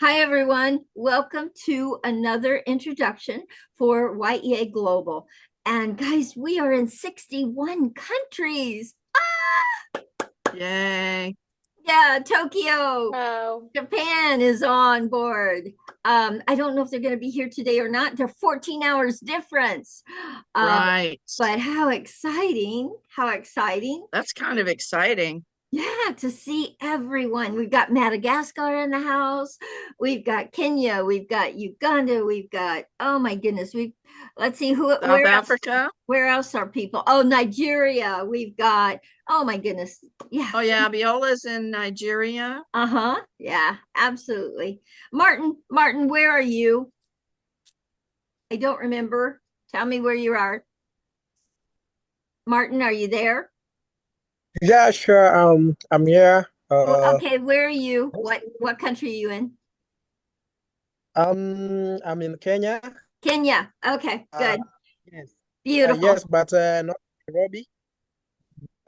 Hi, everyone. Welcome to another introduction for YEA Global. And guys, we are in 61 countries. Yay. Yeah, Tokyo, Wow. Japan is on board. I don't know if they're going to be here today or not. They're 14 hours difference. Um, Right. but how exciting! How exciting. That's kind of exciting. Yeah, to see everyone. We've got Madagascar in the house. We've got Kenya. We've got Uganda. We've got, oh my goodness. Let's see South where else, Africa. where else are people? Oh, Nigeria. We've got, oh my goodness. Yeah. Oh, yeah. Viola's in Nigeria. Uh-huh. Yeah, absolutely. Martin, where are you? I don't remember. Tell me where you are. Martin, are you there? Yeah, sure. I'm here. Okay, where are you? What country are you in? I'm in Kenya. Kenya. Okay, Uh, good. yes. Beautiful. Yes, but not Nairobi.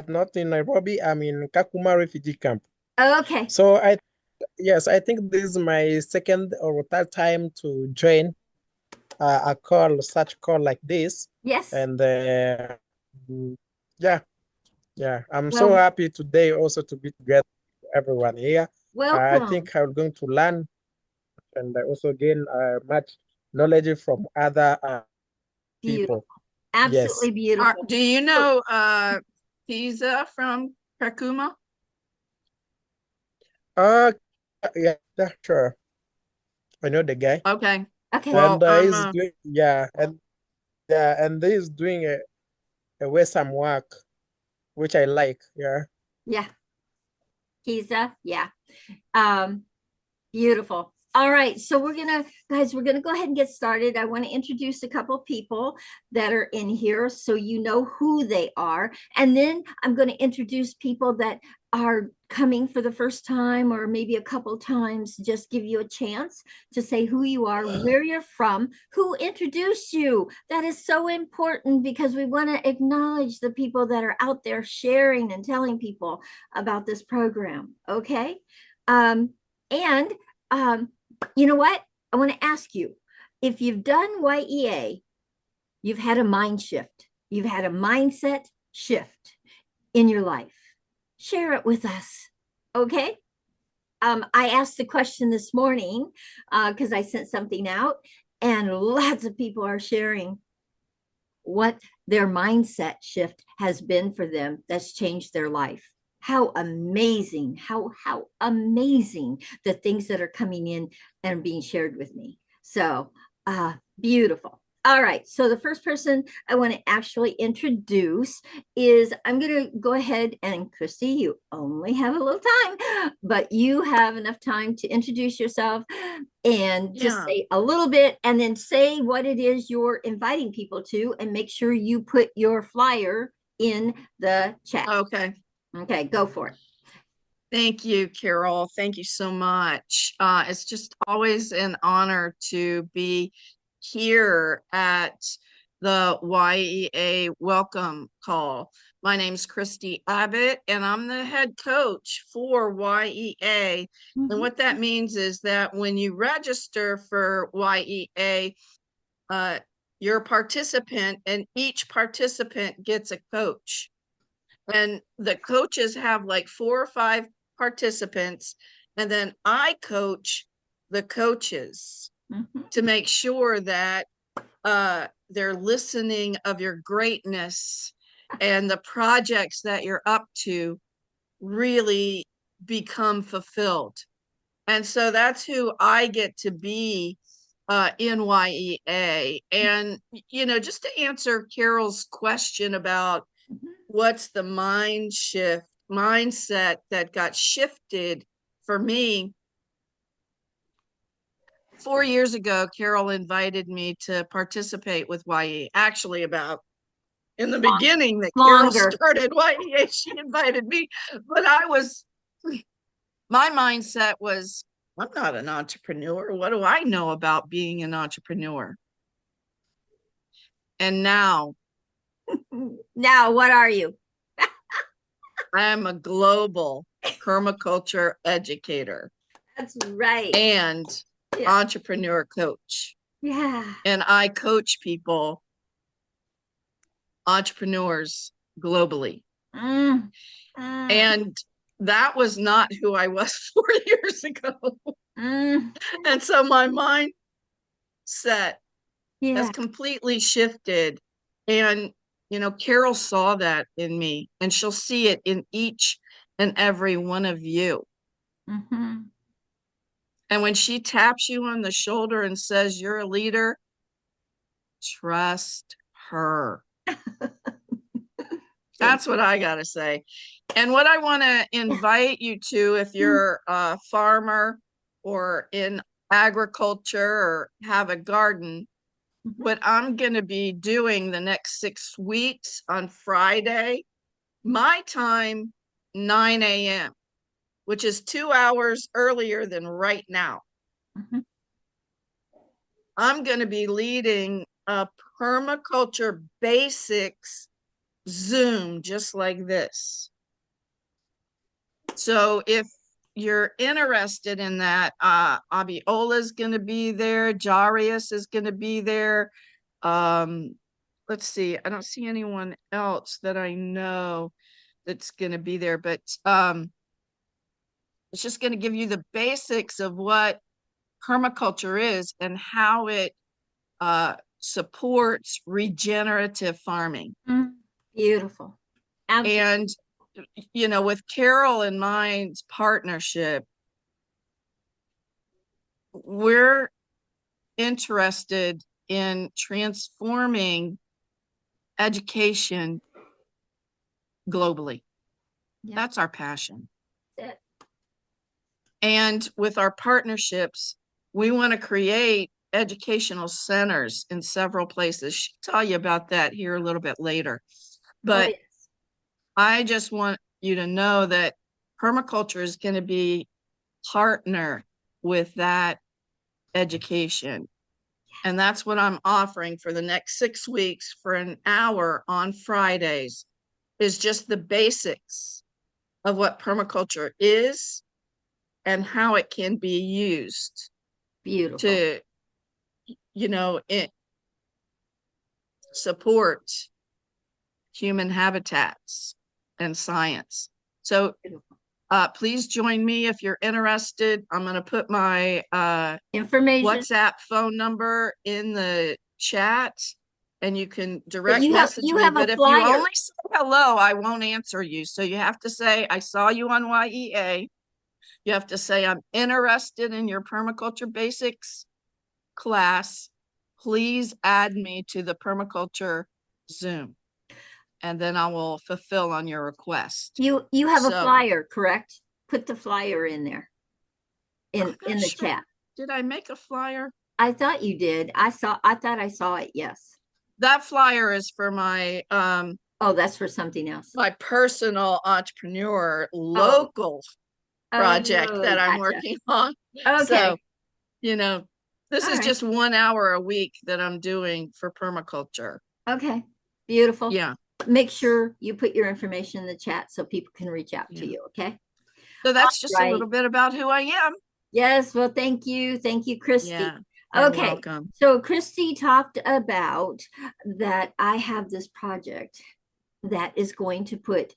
Not in Nairobi. I'm in Kakuma refugee camp. Okay. So yes, I think this is my second or third time to join such call like this, Yes. and mm, yeah, yeah. I'm so Well, happy today also to be together with everyone here. I welcome. think I'm going to learn and I also gain much knowledge from other Beautiful. people. Absolutely Yes. beautiful. Do you So, know Pisa from Kakuma? Uh, yeah, yeah, sure. I know the guy, Okay. okay. Well, and he's doing and he's doing a way some work, which I like. Yeah. Yeah. Giza. Yeah. Um, Beautiful. All right. So we're gonna go ahead and get started. I want to introduce a couple people that are in here so you know who they are. And then I'm going to introduce people that are coming for the first time or maybe a couple times, just give you a chance to say who you are, where you're from, who introduced you. That is so important because we want to acknowledge the people that are out there sharing and telling people about this program. Okay. Um, and um, you know what? I want to ask you if you've done YEA, you've had a mind shift, you've had a mindset shift in your life. Share it with us. Okay. I asked the question this morning because I sent something out, and lots of people are sharing what their mindset shift has been for them that's changed their life. How amazing, how amazing the things that are coming in and being shared with me. So beautiful. All right. So the first person I want to actually introduce is I'm going to go ahead and Christy, you only have a little time, but you have enough time to introduce yourself and just Yeah. say a little bit and then say what it is you're inviting people to and make sure you put your flyer in the chat. Okay. Okay, go for it. Thank you, Carol. Thank you so much. It's just always an honor to be here at the YEA welcome call. My name's Christy Abbott, and I'm the head coach for YEA. And Mhm. what that means is that when you register for YEA, uh, you're a participant, and each participant gets a coach. And the coaches have like 4 or 5 participants, and then I coach the coaches Mhm. to make sure that they're listening of your greatness and the projects that you're up to really become fulfilled. And so that's who I get to be in YEA. And, just to answer Carol's question about Mhm. what's the mindset that got shifted for me. 4 years ago, Carol invited me to participate with YE. Actually, about in the beginning that Carol Longer. started YEA, she invited me. But my mindset was, I'm not an entrepreneur. What do I know about being an entrepreneur? And now Now, what are you? I'm a global permaculture educator. That's right. and Yeah. entrepreneur coach. Yeah. And I coach people, entrepreneurs globally. Mm. And that was not who I was 4 years ago. Mm. And so my mindset Yeah. has completely shifted. And, Carol saw that in me, and she'll see it in each and every one of you. Mm-hmm. And when she taps you on the shoulder and says, you're a leader, trust her. That's what I got to say. And what I want to invite you to, if you're a farmer or in agriculture or have a garden, what I'm going to be doing the next 6 weeks on Friday, my time, 9 a.m., which is 2 hours earlier than right now. Mm-hmm. I'm going to be leading a permaculture basics Zoom just like this. So if you're interested in that, Abiola is going to be there. Jarius is going to be there. Let's see. I don't see anyone else that I know that's going to be there, but it's just going to give you the basics of what permaculture is and how it supports regenerative farming. Mm. Beautiful. Absolutely. And, with Carol and mine's partnership, we're interested in transforming education globally. Yeah. That's our passion. That's it. And with our partnerships, we want to create educational centers in several places. She'll tell you about that here a little bit later. But yes. I just want you to know that permaculture is going to be partner with that education. And that's what I'm offering for the next 6 weeks for an hour on Fridays, is just the basics of what permaculture is and how it can be used Beautiful. to, support human habitats and science. So please join me if you're interested. I'm going to put my Information. WhatsApp phone number in the chat, and you can direct you message have me. a But if flyer. you only say hello, I won't answer you. So you have to say, I saw you on Y.E.A. You have to say, I'm interested in your permaculture basics class. Please add me to the permaculture Zoom, and then I will fulfill on your request. You have a flyer, correct? Put the flyer in there in the chat. Did I make a flyer? I thought you did. I thought I saw it. Yes. That flyer is for my oh, that's for something else. My personal entrepreneur local project that I'm working on. Okay. So, this is just 1 hour a week that I'm doing for permaculture. Okay. Beautiful. Yeah. Make sure you put your information in the chat so people can reach out to you. Okay. So that's just a little bit about who I am. Yes. Well, thank you. Thank you, Christy. Yeah, you're okay. welcome. So Christy talked about that I have this project that is going to put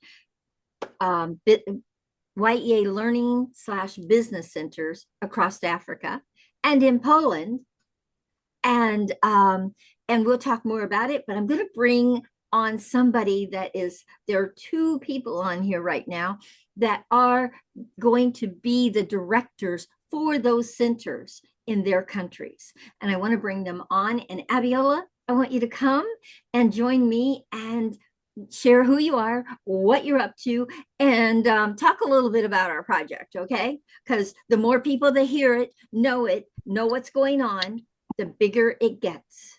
Y.E.A. learning / business centers across Africa and in Poland. And we'll talk more about it, but I'm going to bring on somebody there are 2 people on here right now that are going to be the directors for those centers in their countries. And I want to bring them on. And Abiola, I want you to come and join me and share who you are, what you're up to, and talk a little bit about our project, okay? Because the more people that hear it, know what's going on, the bigger it gets.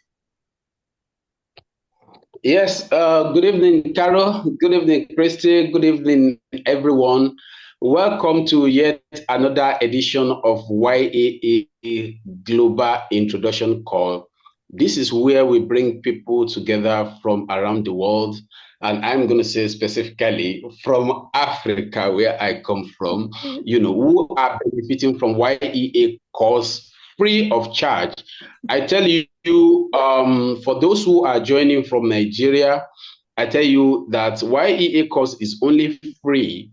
Yes, good evening, Carol. Good evening, Christy. Good evening, everyone. Welcome to yet another edition of Y.E.A. Global Introduction Call. This is where we bring people together from around the world and I'm going to say specifically from Africa, where I come from, who are benefiting from YEA course free of charge. I tell you, for those who are joining from Nigeria, I tell you that YEA course is only free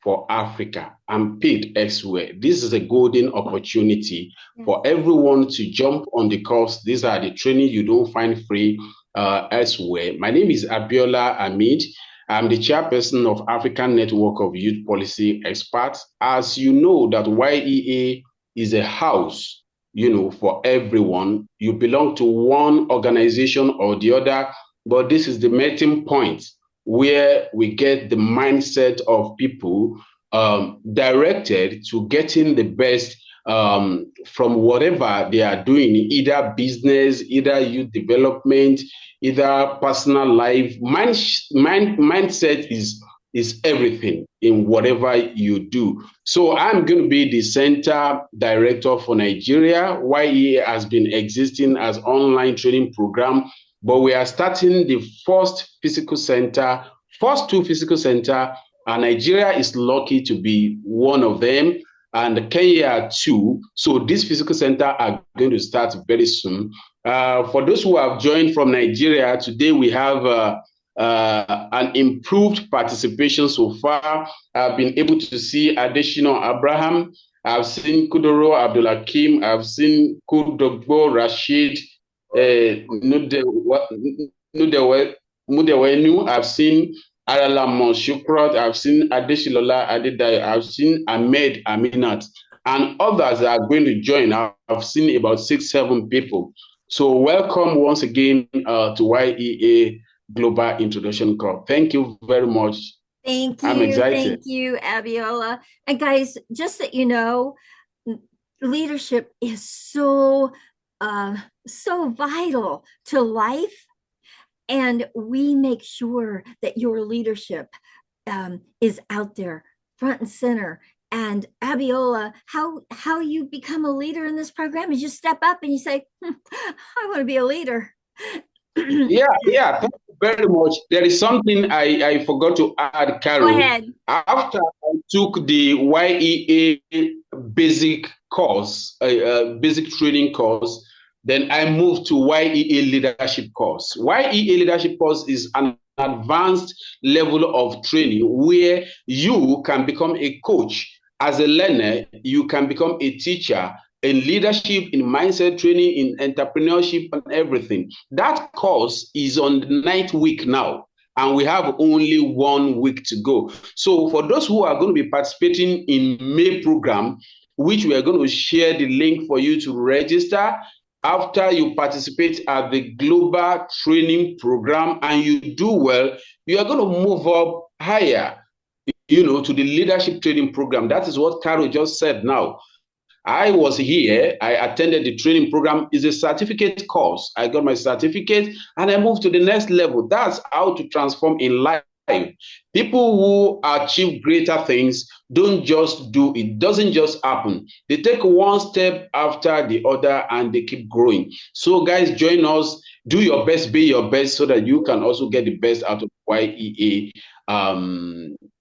for Africa and paid elsewhere. This is a golden opportunity for everyone to jump on the course. These are the training you don't find free elsewhere. My name is Abiola Amid. I'm the chairperson of African Network of Youth Policy Experts. As you know, that YEA is a house, for everyone. You belong to one organization or the other, but this is the meeting point where we get the mindset of people directed to getting the best from whatever they are doing, either business, either youth development, either personal life. Mindset is everything in whatever you do. So I'm going to be the center director for Nigeria. YEA has been existing as online training program, but we are starting the first two physical center, and Nigeria is lucky to be one of them, and Kenya too. So these physical center are going to start very soon. For those who have joined from Nigeria, today we have an improved participation so far. I've been able to see Adeshino Abraham. I've seen Kudoro Abdulakim. I've seen Kudogbo Rashid. Mudewenu. I've seen Aralamon Shukrat. I've seen Adeshilola Adedayo. I've seen Ahmed Aminat. And others are going to join. I've seen about 6-7 people. So welcome once again to YEA Global Introduction Call. Thank you very much. Thank you. I'm excited. Thank you, Abiola. And guys, just that you know, leadership is so vital to life. And we make sure that your leadership is out there front and center. And Abiola, how you become a leader in this program is you step up and you say, I want to be a leader. Yeah, thank you very much. There is something I forgot to add, Carol. Go ahead. After I took the YEA basic course, basic training course, then I moved to YEA leadership course. YEA leadership course is an advanced level of training where you can become a coach. As a learner, you can become a teacher in leadership, in mindset training, in entrepreneurship, and everything. That course is on the 9th week now, and we have only 1 week to go. So for those who are going to be participating in May program, which we are going to share the link for you to register, after you participate at the global training program and you do well, you are going to move up higher, to the leadership training program. That is what Carol just said now. I was here, I attended the training program. It's a certificate course. I got my certificate and I moved to the next level. That's how to transform in life. People who achieve greater things don't just do it. It doesn't just happen. They take one step after the other and they keep growing. So guys, join us. Do your best, be your best so that you can also get the best out of YEA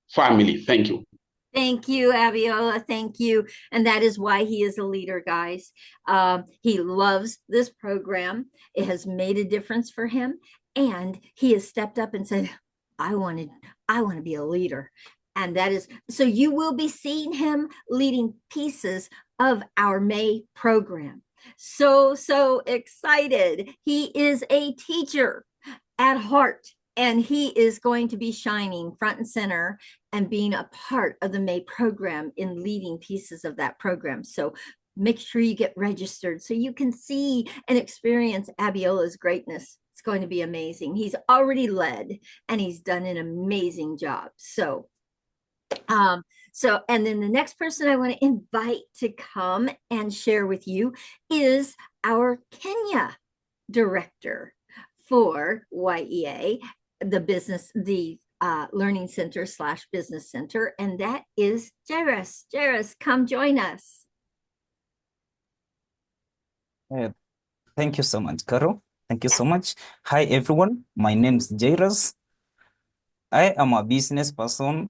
family. Thank you. Thank you, Abiola. Thank you. And that is why he is a leader, guys. He loves this program. It has made a difference for him. And he has stepped up and said, I want to be a leader. And that is, so you will be seeing him leading pieces of our May program. So excited. He is a teacher at heart. And he is going to be shining front and center and being a part of the May program in leading pieces of that program. So make sure you get registered so you can see and experience Abiola's greatness. It's going to be amazing. He's already led and he's done an amazing job. So and then the next person I want to invite to come and share with you is our Kenya director for YEA, the Learning Center / Business Center, and that is Jairus. Jairus, come join us. Thank you so much, Carol. Thank you so much. Hi, everyone. My name is Jairus. I am a business person.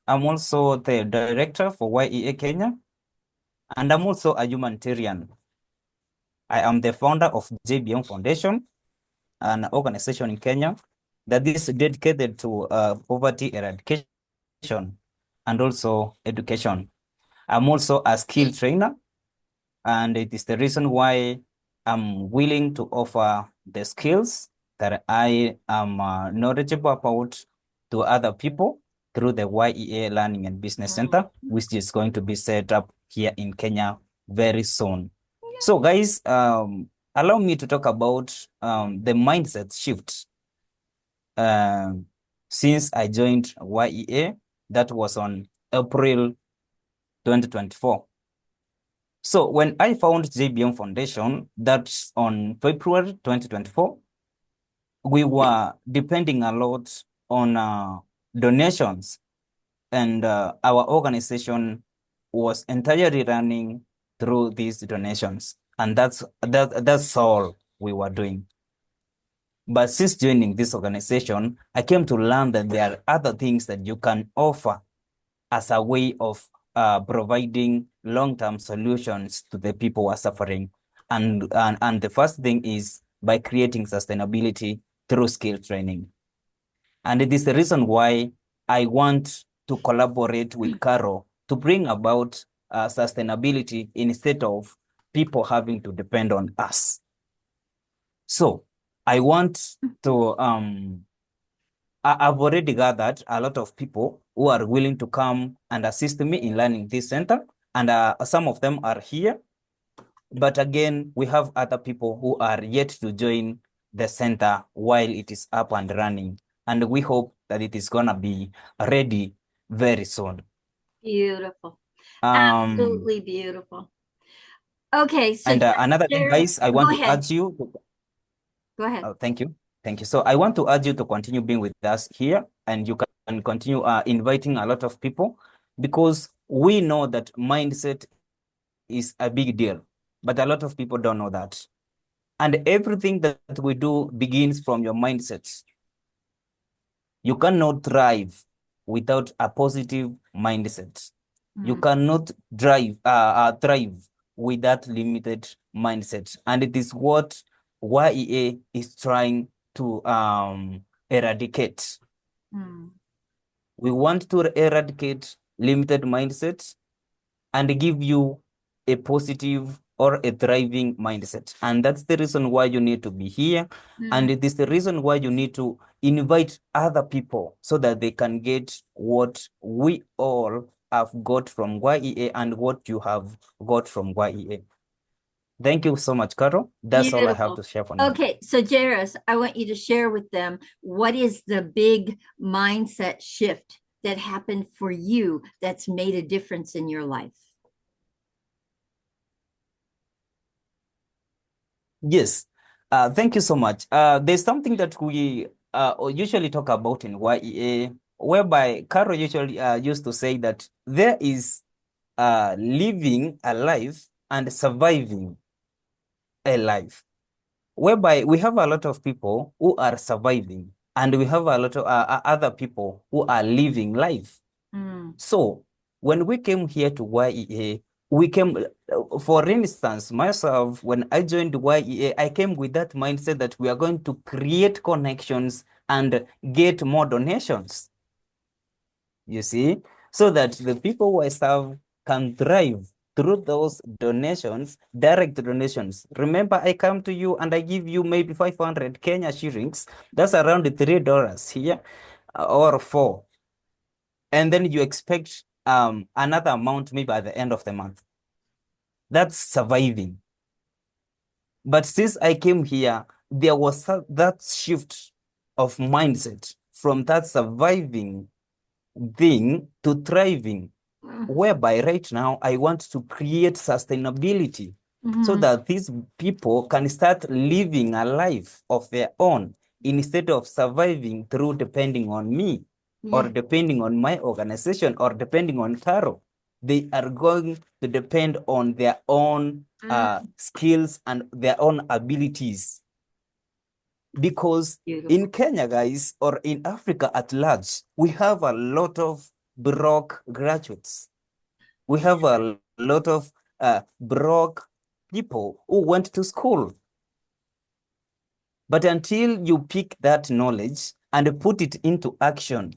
I'm also the director for Y.E.A. Kenya, and I'm also a humanitarian. I am the founder of JBM Foundation, an organization in Kenya that is dedicated to poverty eradication and also education. I'm also a skill trainer, and it is the reason why I'm willing to offer the skills that I am knowledgeable about to other people through the Y.E.A. Learning and Business Center, which is going to be set up here in Kenya very soon. So guys, allow me to talk about the mindset shift since I joined Y.E.A. That was on April 2024. So when I found JBM Foundation, that's on February 2024, we were depending a lot on donations, and our organization was entirely running through these donations, and that's all we were doing. But since joining this organization, I came to learn that there are other things that you can offer as a way of providing long-term solutions to the people who are suffering. And the first thing is by creating sustainability through skill training. And it is the reason why I want to collaborate with Carol to bring about sustainability instead of people having to depend on us. So I want to, I've already gathered a lot of people who are willing to come and assist me in learning this center. And some of them are here. But again, we have other people who are yet to join the center while it is up and running. And we hope that it is going to be ready very soon. Beautiful. Absolutely beautiful. Okay, so and another thing, guys, I want to urge you. Go ahead. Thank you. Thank you. So I want to urge you to continue being with us here, and you can continue inviting a lot of people, because we know that mindset is a big deal, but a lot of people don't know that. And everything that we do begins from your mindset. You cannot thrive without a positive mindset. You cannot thrive with that limited mindset. And it is what Y.E.A. is trying to eradicate. We want to eradicate limited mindsets and give you a positive or a thriving mindset. And that's the reason why you need to be here. And it is the reason why you need to invite other people so that they can get what we all have got from Y.E.A. and what you have got from Y.E.A. Thank you so much, Carol. That's all I have to share for now. Okay, so Jairus, I want you to share with them what is the big mindset shift that happened for you that's made a difference in your life. Yes, thank you so much. There's something that we usually talk about in Y.E.A., whereby Carol usually used to say that there is living a life and surviving a life, whereby we have a lot of people who are surviving and we have a lot of other people who are living life. So when we came here to Y.E.A., we came, for instance, myself, when I joined Y.E.A., I came with that mindset that we are going to create connections and get more donations, you see, so that the people who I serve can thrive through those donations, direct donations. Remember, I come to you and I give you maybe 500 Kenya shillings. That's around $3 here, or 4. And then you expect another amount maybe at the end of the month. That's surviving. But since I came here, there was that shift of mindset from that surviving thing to thriving, whereby right now I want to create sustainability so that these people can start living a life of their own instead of surviving through depending on me or depending on my organization or depending on Carol. They are going to depend on their own skills and their own abilities. because Beautiful. in Kenya, guys, or in Africa at large, we have a lot of broke graduates. We have a lot of broke people who went to school. But until you pick that knowledge and put it into action,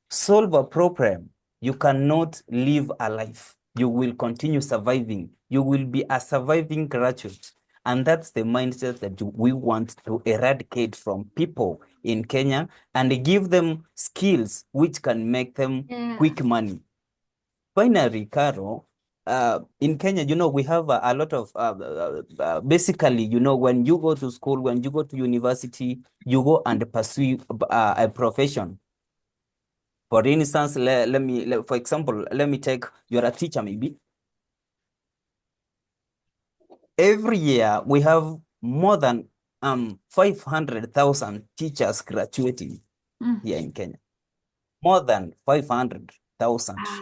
solve a problem, you cannot live a life. You will continue surviving. You will be a surviving graduate. And that's the mindset that we want to eradicate from people in Kenya and give them skills which can make them quick money. Finally, Carol, in Kenya, we have a lot of, basically, when you go to school, when you go to university, you go and pursue a profession. For instance, for example, let me take, you're a teacher maybe. Every year, we have more than 500,000 teachers graduating here in Kenya. More than 500,000. Wow.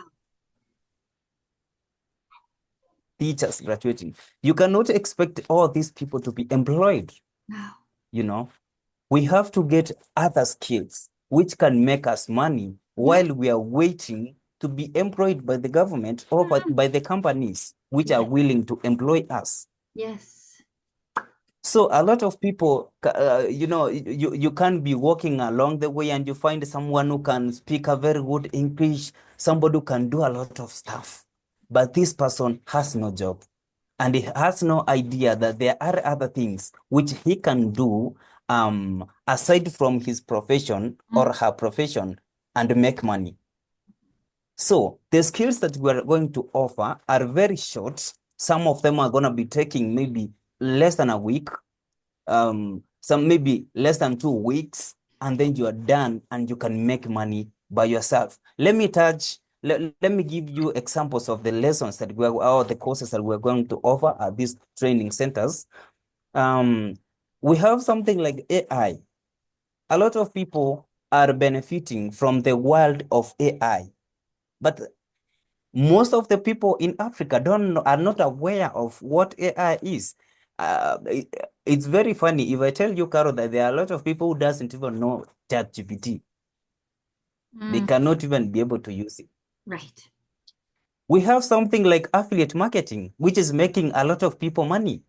Teachers graduating. You cannot expect all these people to be employed. No. We have to get other skills which can make us money while we are waiting to be employed by the government or by the companies which are willing to employ us. Yes. So a lot of people, you can be walking along the way and you find someone who can speak a very good English, somebody who can do a lot of stuff. But this person has no job and he has no idea that there are other things which he can do aside from his profession or her profession and make money. So the skills that we're going to offer are very short. Some of them are going to be taking maybe less than a week, some maybe less than 2 weeks, and then you are done and you can make money by yourself. Let me give you examples of the lessons that or the courses that we're going to offer at these training centers. We have something like AI. A lot of people are benefiting from the world of AI, but most of the people in Africa are not aware of what AI is. It's very funny if I tell you, Carol, that there are a lot of people who doesn't even know ChatGPT. They cannot even be able to use it. Right. We have something like affiliate marketing, which is making a lot of people money,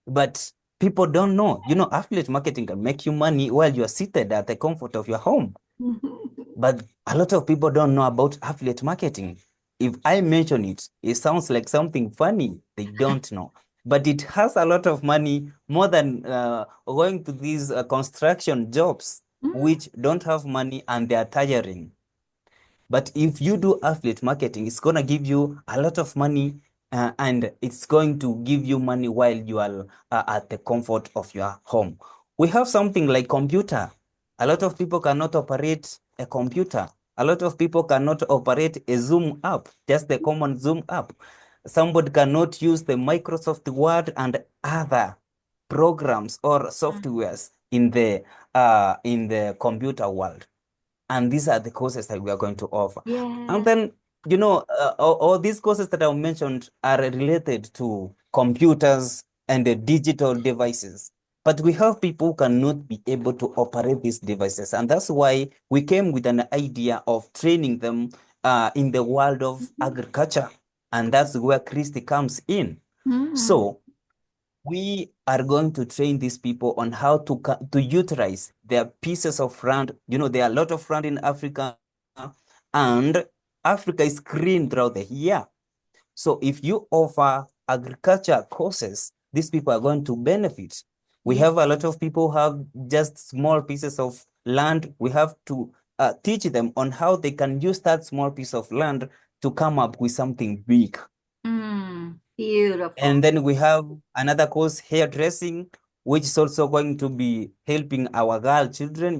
but people don't know. Affiliate marketing can make you money while you're seated at the comfort of your home. But a lot of people don't know about affiliate marketing. If I mention it, it sounds like something funny. They don't know. But it has a lot of money, more than going to these construction jobs, which don't have money and they are tiring. But if you do affiliate marketing, it's going to give you a lot of money and it's going to give you money while you are at the comfort of your home. We have something like computer. A lot of people cannot operate a computer. A lot of people cannot operate a Zoom app, just the common Zoom app. Somebody cannot use the Microsoft Word and other programs or softwares in the computer world. And these are the courses that we are going to offer. And then, all these courses that I mentioned are related to computers and the digital devices. But we have people who cannot be able to operate these devices. And that's why we came with an idea of training them in the world of agriculture. And that's where Christy comes in. So we are going to train these people on how to utilize their pieces of land. There are a lot of land in Africa, and Africa is green throughout the year. So if you offer agriculture courses, these people are going to benefit. We have a lot of people who have just small pieces of land. We have to teach them on how they can use that small piece of land to come up with something big. Beautiful. And then we have another course, hairdressing, which is also going to be helping our girl children.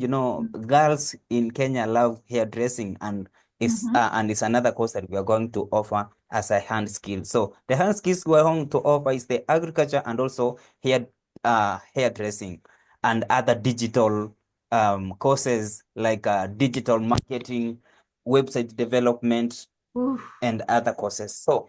Girls in Kenya love hairdressing, and it's another course that we are going to offer as a hand skill. So the hand skills we're going to offer is the agriculture and also hairdressing and other digital courses like digital marketing, website development, and other courses. So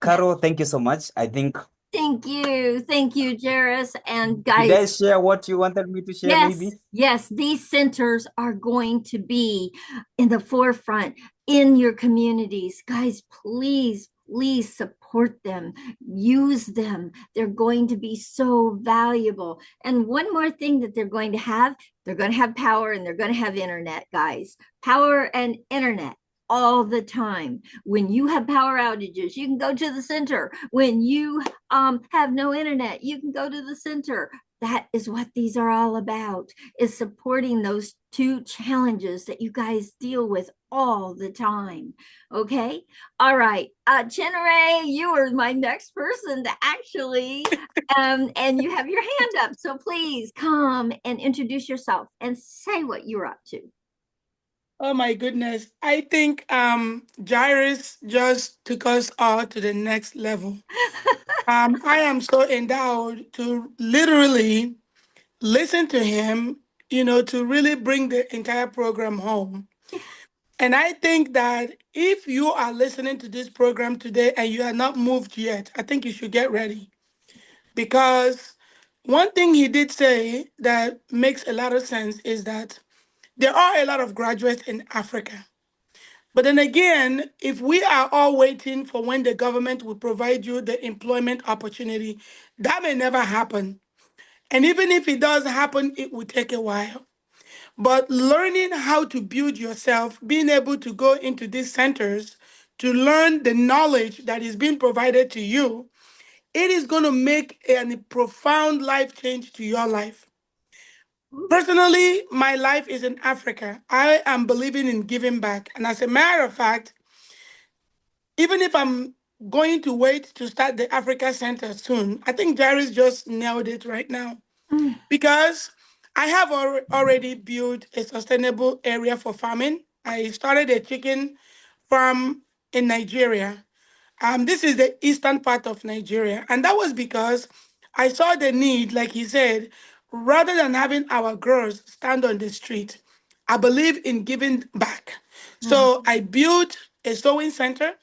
Carol, thank you so much. I think Thank you, Jairus. And Did I guys, share what you wanted me to share, maybe? yes, these centers are going to be in the forefront in your communities. Guys, please support them, use them. They're going to be so valuable. And one more thing that they're going to have power and they're going to have internet, guys. Power and internet all the time. When you have power outages, you can go to the center. When you have no internet, you can go to the center. That is what these are all about, is supporting those two challenges that you guys deal with all the time. Okay. All right. Chinere, you are my next person to actually, and you have your hand up. So please come and introduce yourself and say what you're up to. Oh my goodness. I think Jairus just took us all to the next level. I am so endowed to literally listen to him, to really bring the entire program home. And I think that if you are listening to this program today and you are not moved yet, I think you should get ready. Because one thing he did say that makes a lot of sense is that there are a lot of graduates in Africa. But then again, if we are all waiting for when the government will provide you the employment opportunity, that may never happen. And even if it does happen, it will take a while. But learning how to build yourself, being able to go into these centers to learn the knowledge that is being provided to you, it is going to make a profound life change to your life. Personally, my life is in Africa. I am believing in giving back. And as a matter of fact, even if I'm going to wait to start the Africa Center soon, I think Jairus just nailed it right now Mm. because I have already built a sustainable area for farming. I started a chicken farm in Nigeria. This is the eastern part of Nigeria. And that was because I saw the need, like he said, rather than having our girls stand on the street, I believe in giving back. Mm. So I built a sewing center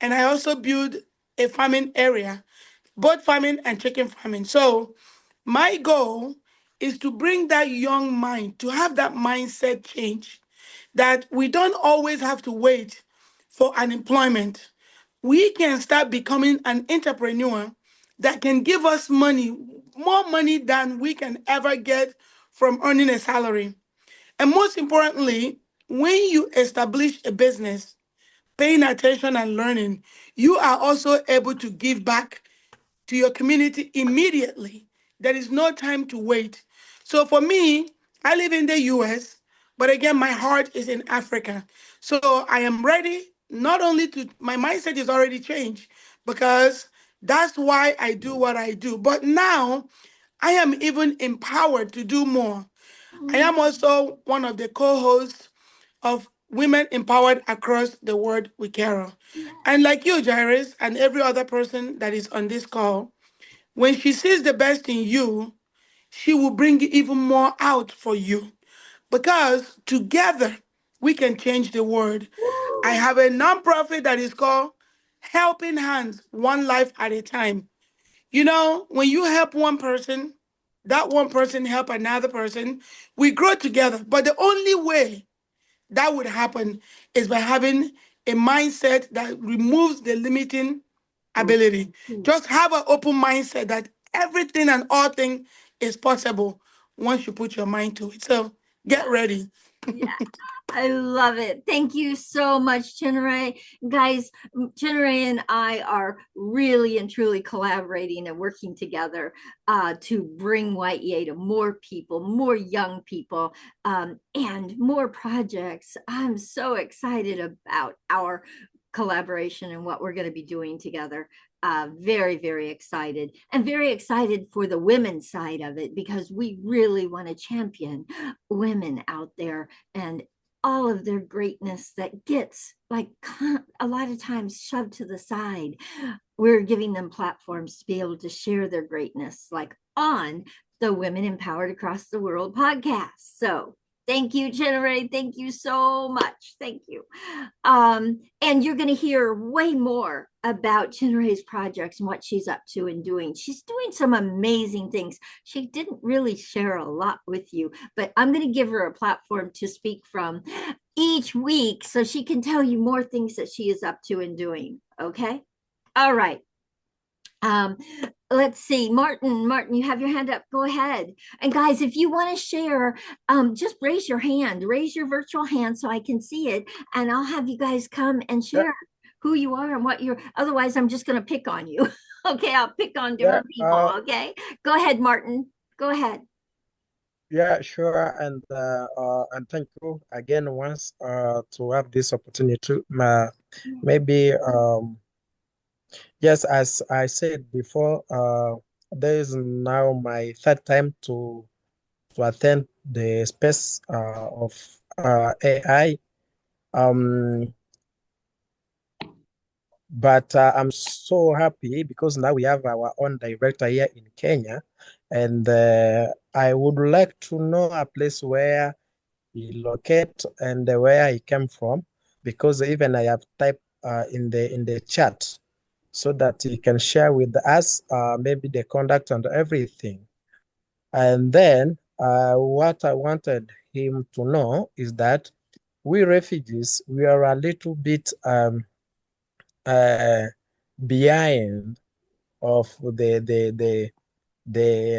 and I also built a farming area, both farming and chicken farming. So my goal is to bring that young mind, to have that mindset change, that we don't always have to wait for unemployment. We can start becoming an entrepreneur that can give us money, more money than we can ever get from earning a salary. And most importantly, when you establish a business, paying attention and learning, you are also able to give back to your community immediately. There is no time to wait. So for me, I live in the US, but again, my heart is in Africa. So I am ready, not only to, my mindset is already changed because that's why I do what I do. But now I am even empowered to do more. I am also one of the co-hosts of Women Empowered Across the World with Carol. And like you, Jairus, and every other person that is on this call, when she sees the best in you, she will bring even more out for you. Because together we can change the world. I have a nonprofit that is called Helping Hands, One Life at a Time. When you help one person, that one person help another person, we grow together. But the only way that would happen is by having a mindset that removes the limiting ability. Just have an open mindset that everything and all things is possible once you put your mind to it. So get ready. Yeah, I love it. Thank you so much, Chinere. Guys, Chinere and I are really and truly collaborating and working together to bring Y.E.A. to more people, more young people, and more projects. I'm so excited about our collaboration and what we're going to be doing together. Very excited, and very excited for the women's side of it, because we really want to champion women out there and all of their greatness that gets like a lot of times shoved to the side. We're giving them platforms to be able to share their greatness, like on the Women Empowered Across the World podcast. So Thank you, Jennifer. Thank you so much. Thank you. And you're going to hear way more about Jennifer's projects and what she's up to and doing. She's doing some amazing things. She didn't really share a lot with you, but I'm going to give her a platform to speak from each week so she can tell you more things that she is up to and doing. Okay. All right. Um, let's see, Martin, you have your hand up. Go ahead. And guys, if you want to share, just raise your hand, raise your virtual hand so I can see it, and I'll have you guys come and Yeah, share who you are and what you're. Otherwise, I'm just going to pick on you. Okay, I'll pick on yeah, different people. Okay, go ahead, Martin. Go ahead. yeah, sure. And thank you again once to have this opportunity. Maybe yes, as I said before, there is now my third time to attend the space of AI. Um, but I'm so happy because now we have our own director here in Kenya, and I would like to know a place where he locate and where he came from, because even I have typed in the chat so that he can share with us maybe the contact and everything. And then what I wanted him to know is that we refugees, we are a little bit uh, behind of the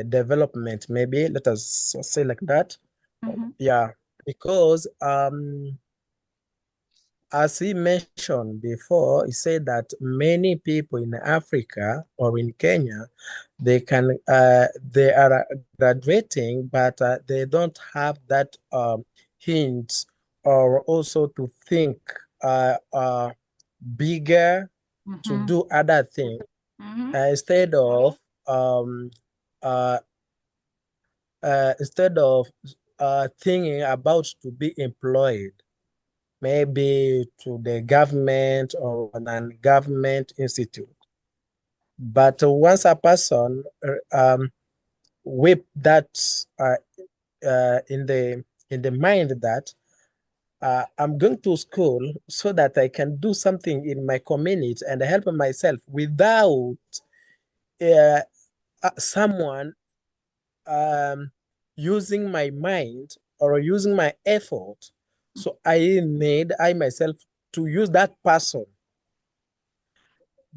development, maybe let us say like that. Mhm. Yeah, because as he mentioned before, he said that many people in Africa or in Kenya, they are graduating, but they don't have that hint or also to think bigger, to Mhm. do other things Mhm. instead of um, uh, thinking about to be employed, maybe to the government or an government institute. But once a person whip that in the mind that I'm going to school so that I can do something in my community and help myself without uh, someone using my mind or using my effort. So I myself to use that person.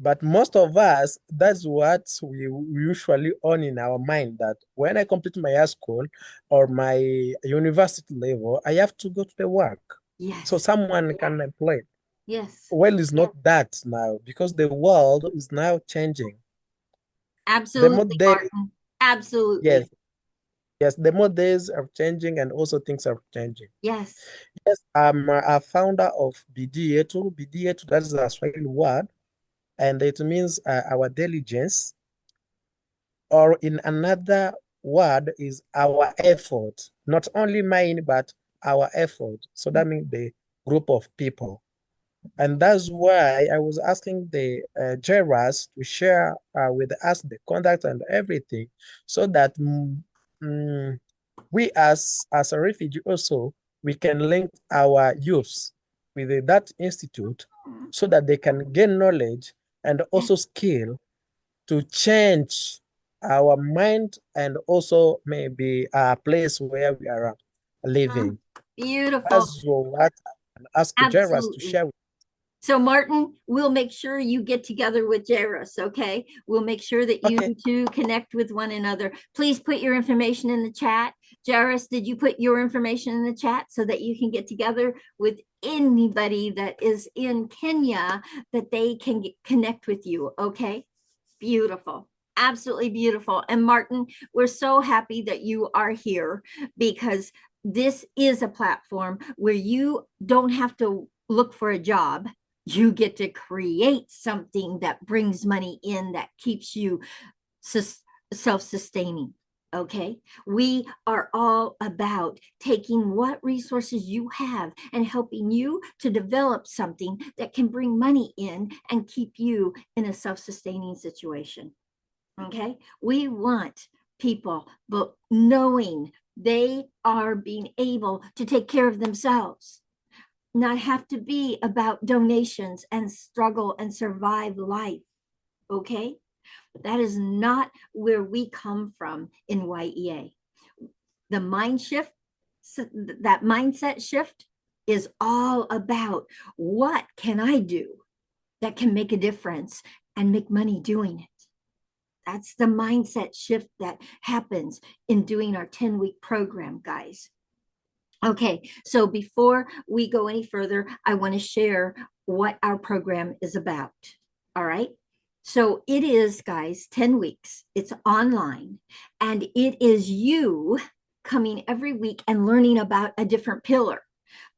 But most of us, that's what we usually own in our mind, that when I complete my high school or my university level, I have to go to the work. So Yes. someone can employ. Yes. Well, it's not that now because the world is now changing. The more Absolutely, day, Martin. Absolutely. yes, yes, the more days are changing and also things are changing. Yes. Yes, I'm a founder of BDA2. BDA2, that is a Swahili word, and it means our diligence, or in another word is our effort, not only mine, but our effort. So that means the group of people. And that's why I was asking the JRAS to share with us the contact and everything so that mm, we as a refugee also, we can link our youths with that institute so that they can gain knowledge and Yes. also skill to change our mind and also maybe a place where we are Mm. living. Beautiful. That's what I ask Jairus to Absolutely. share with. So, Martin, we'll make sure you get together with Jairus, okay? We'll make sure that you Okay. two connect with one another. Please put your information in the chat. Jairus, did you put your information in the chat so that you can get together with anybody that is in Kenya that they can connect with you, okay? Beautiful. Absolutely beautiful. And Martin, we're so happy that you are here because this is a platform where you don't have to look for a job. You get to create something that brings money in that keeps you self-sustaining. Okay. We are all about taking what resources you have and helping you to develop something that can bring money in and keep you in a self-sustaining situation. Okay. We want people, but knowing They are being able to take care of themselves, not have to be about donations and struggle and survive life. Okay? That is not where we come from in Y.E.A. The mind shift, that mindset shift is all about what can I do that can make a difference and make money doing it. That's the mindset shift that happens in doing our 10-week program, guys. Okay, so before we go any further, I want to share what our program is about. All right. So it is, guys, 10 weeks. It's online, and it is you coming every week and learning about a different pillar.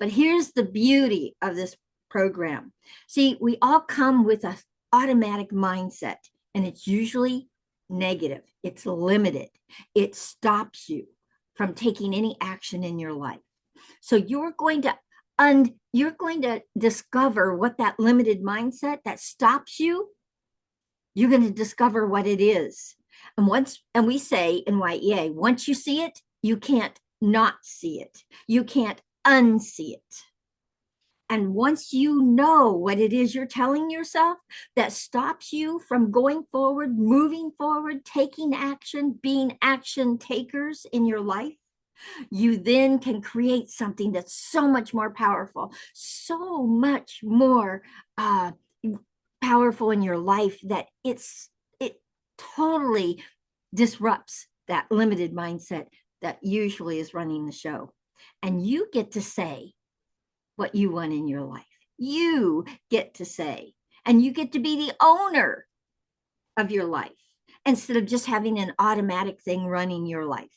But here's the beauty of this program. See, we all come with an automatic mindset, and it's usually negative. It's limited. It stops you from taking any action in your life. So you're going to discover what that limited mindset that stops you. You're going to discover what it is. And we say in Y.E.A., once you see it, you can't not see it. You can't unsee it. And once you know what it is you're telling yourself that stops you from going forward, moving forward, taking action, being action takers in your life, you then can create something that's so much more powerful, so much more powerful in your life that it totally disrupts that limited mindset that usually is running the show. And you get to say what you want in your life. You get to say, and you get to be the owner of your life instead of just having an automatic thing running your life.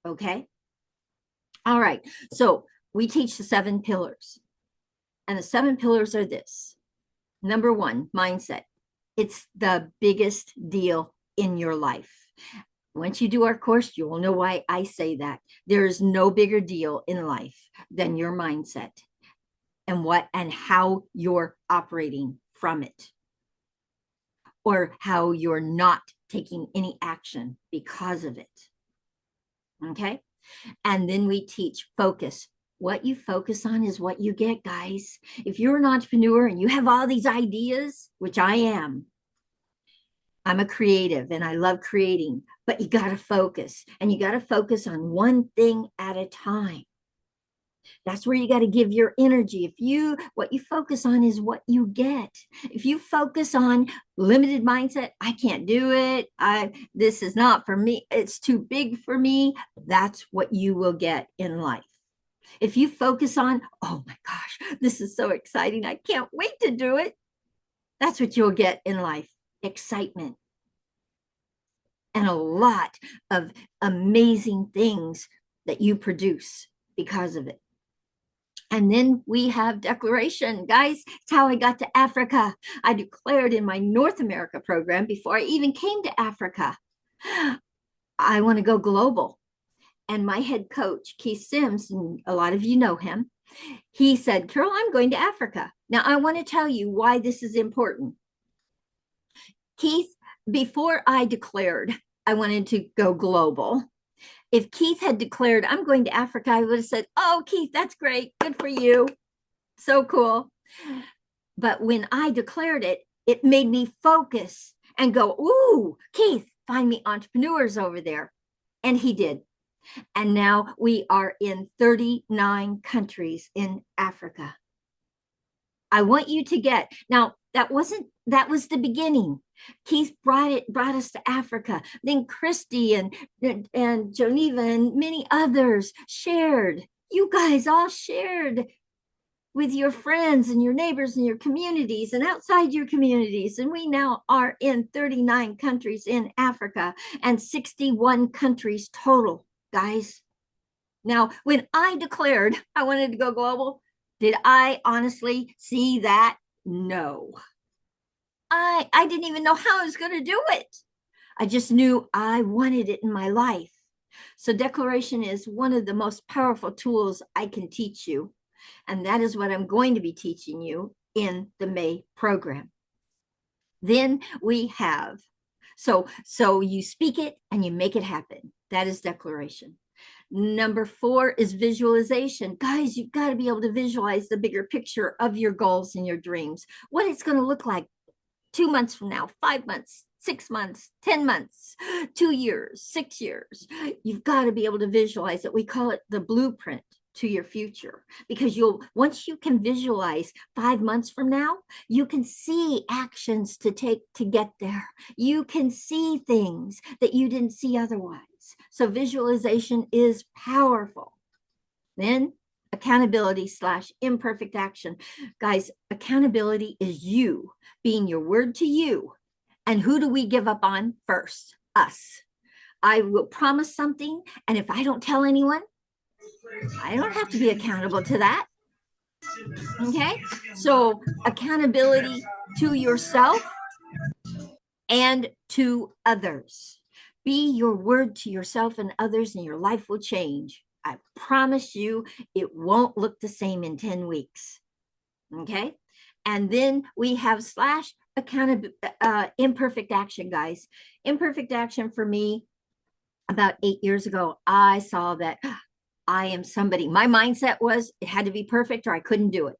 Okay? All right. So we teach the 7 pillars. And the 7 pillars are this. Number 1, mindset. It's the biggest deal in your life. Once you do our course, you will know why I say that. There is no bigger deal in life than your mindset and how you're operating from it, or how you're not taking any action because of it. Okay? And then we teach focus. What you focus on is what you get, guys. If you're an entrepreneur and you have all these ideas, which I am, I'm a creative and I love creating, but you got to focus, and you got to focus on one thing at a time. That's where you got to give your energy. What you focus on is what you get. If you focus on limited mindset, I can't do it. This is not for me. It's too big for me. That's what you will get in life. If you focus on, oh my gosh, this is so exciting, I can't wait to do it. That's what you'll get in life. Excitement. And a lot of amazing things that you produce because of it. And then we have declaration. Guys, it's how I got to Africa. I declared in my North America program before I even came to Africa, I want to go global. And my head coach, Keith Sims, and a lot of you know him, he said, Carol, I'm going to Africa. Now, I want to tell you why this is important. Keith, before I declared I wanted to go global, if Keith had declared, I'm going to Africa, I would have said, oh, Keith, that's great. Good for you. So cool. But when I declared it, it made me focus and go, ooh, Keith, find me entrepreneurs over there. And he did. And now we are in 39 countries in Africa. I want you to get, now that was the beginning. Keith brought us to Africa. Then Christy and Geneva and many others shared. You guys all shared with your friends and your neighbors and your communities and outside your communities. And we now are in 39 countries in Africa and 61 countries total, guys. Now, when I declared I wanted to go global, did I honestly see that? No. I didn't even know how I was going to do it. I just knew I wanted it in my life. So declaration is one of the most powerful tools I can teach you. And that is what I'm going to be teaching you in the May program. Then we have, so you speak it and you make it happen. That is declaration. Number 4 is visualization. Guys, you've got to be able to visualize the bigger picture of your goals and your dreams, what it's going to look like 2 months from now, 5 months, 6 months, 10 months, 2 years, 6 years. You've got to be able to visualize it. We call it the blueprint to your future, because once you can visualize 5 months from now, you can see actions to take to get there. You can see things that you didn't see otherwise. So visualization is powerful. Then accountability / imperfect action. Guys, accountability is you being your word to you. And who do we give up on first? Us. I will promise something, and if I don't tell anyone, I don't have to be accountable to that. Okay? So accountability to yourself and to others. Be your word to yourself and others, and your life will change. I promise you, it won't look the same in 10 weeks. Okay? And then we have / imperfect action, guys. Imperfect action for me, about 8 years ago, I saw that I am somebody. My mindset was it had to be perfect or I couldn't do it.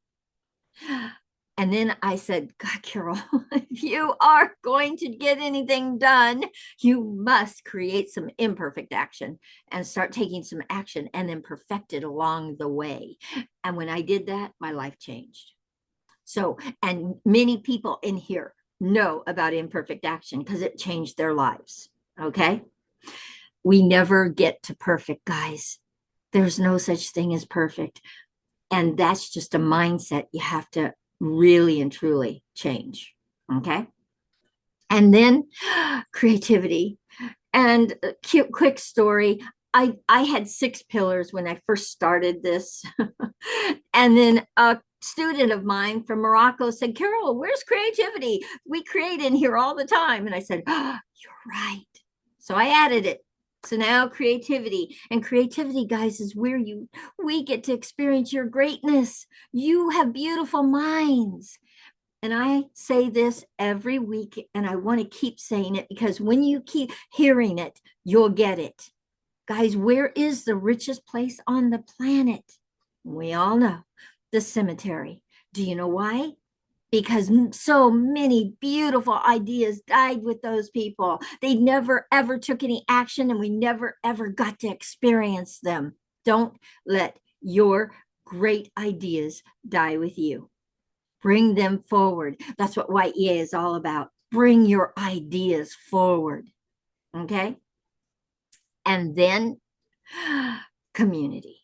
And then I said, God, Carol, if you are going to get anything done, you must create some imperfect action and start taking some action and then perfect it along the way. And when I did that, my life changed. So, and many people in here know about imperfect action because it changed their lives. Okay. We never get to perfect, guys. There's no such thing as perfect. And that's just a mindset you have to really and truly change. Okay. And then creativity. And a quick story. I had 6 pillars when I first started this. And then a student of mine from Morocco said, Carol, where's creativity? We create in here all the time. And I said, oh, you're right. So I added it. So now creativity, and creativity, guys, is where we get to experience your greatness. You have beautiful minds. And I say this every week, and I want to keep saying it, because when you keep hearing it, you'll get it. Guys, where is the richest place on the planet? We all know, the cemetery. Do you know why? Because so many beautiful ideas died with those people. They never ever took any action, and we never ever got to experience them. Don't let your great ideas die with you. Bring them forward. That's what Y.E.A. is all about. Bring your ideas forward. Okay? And then community.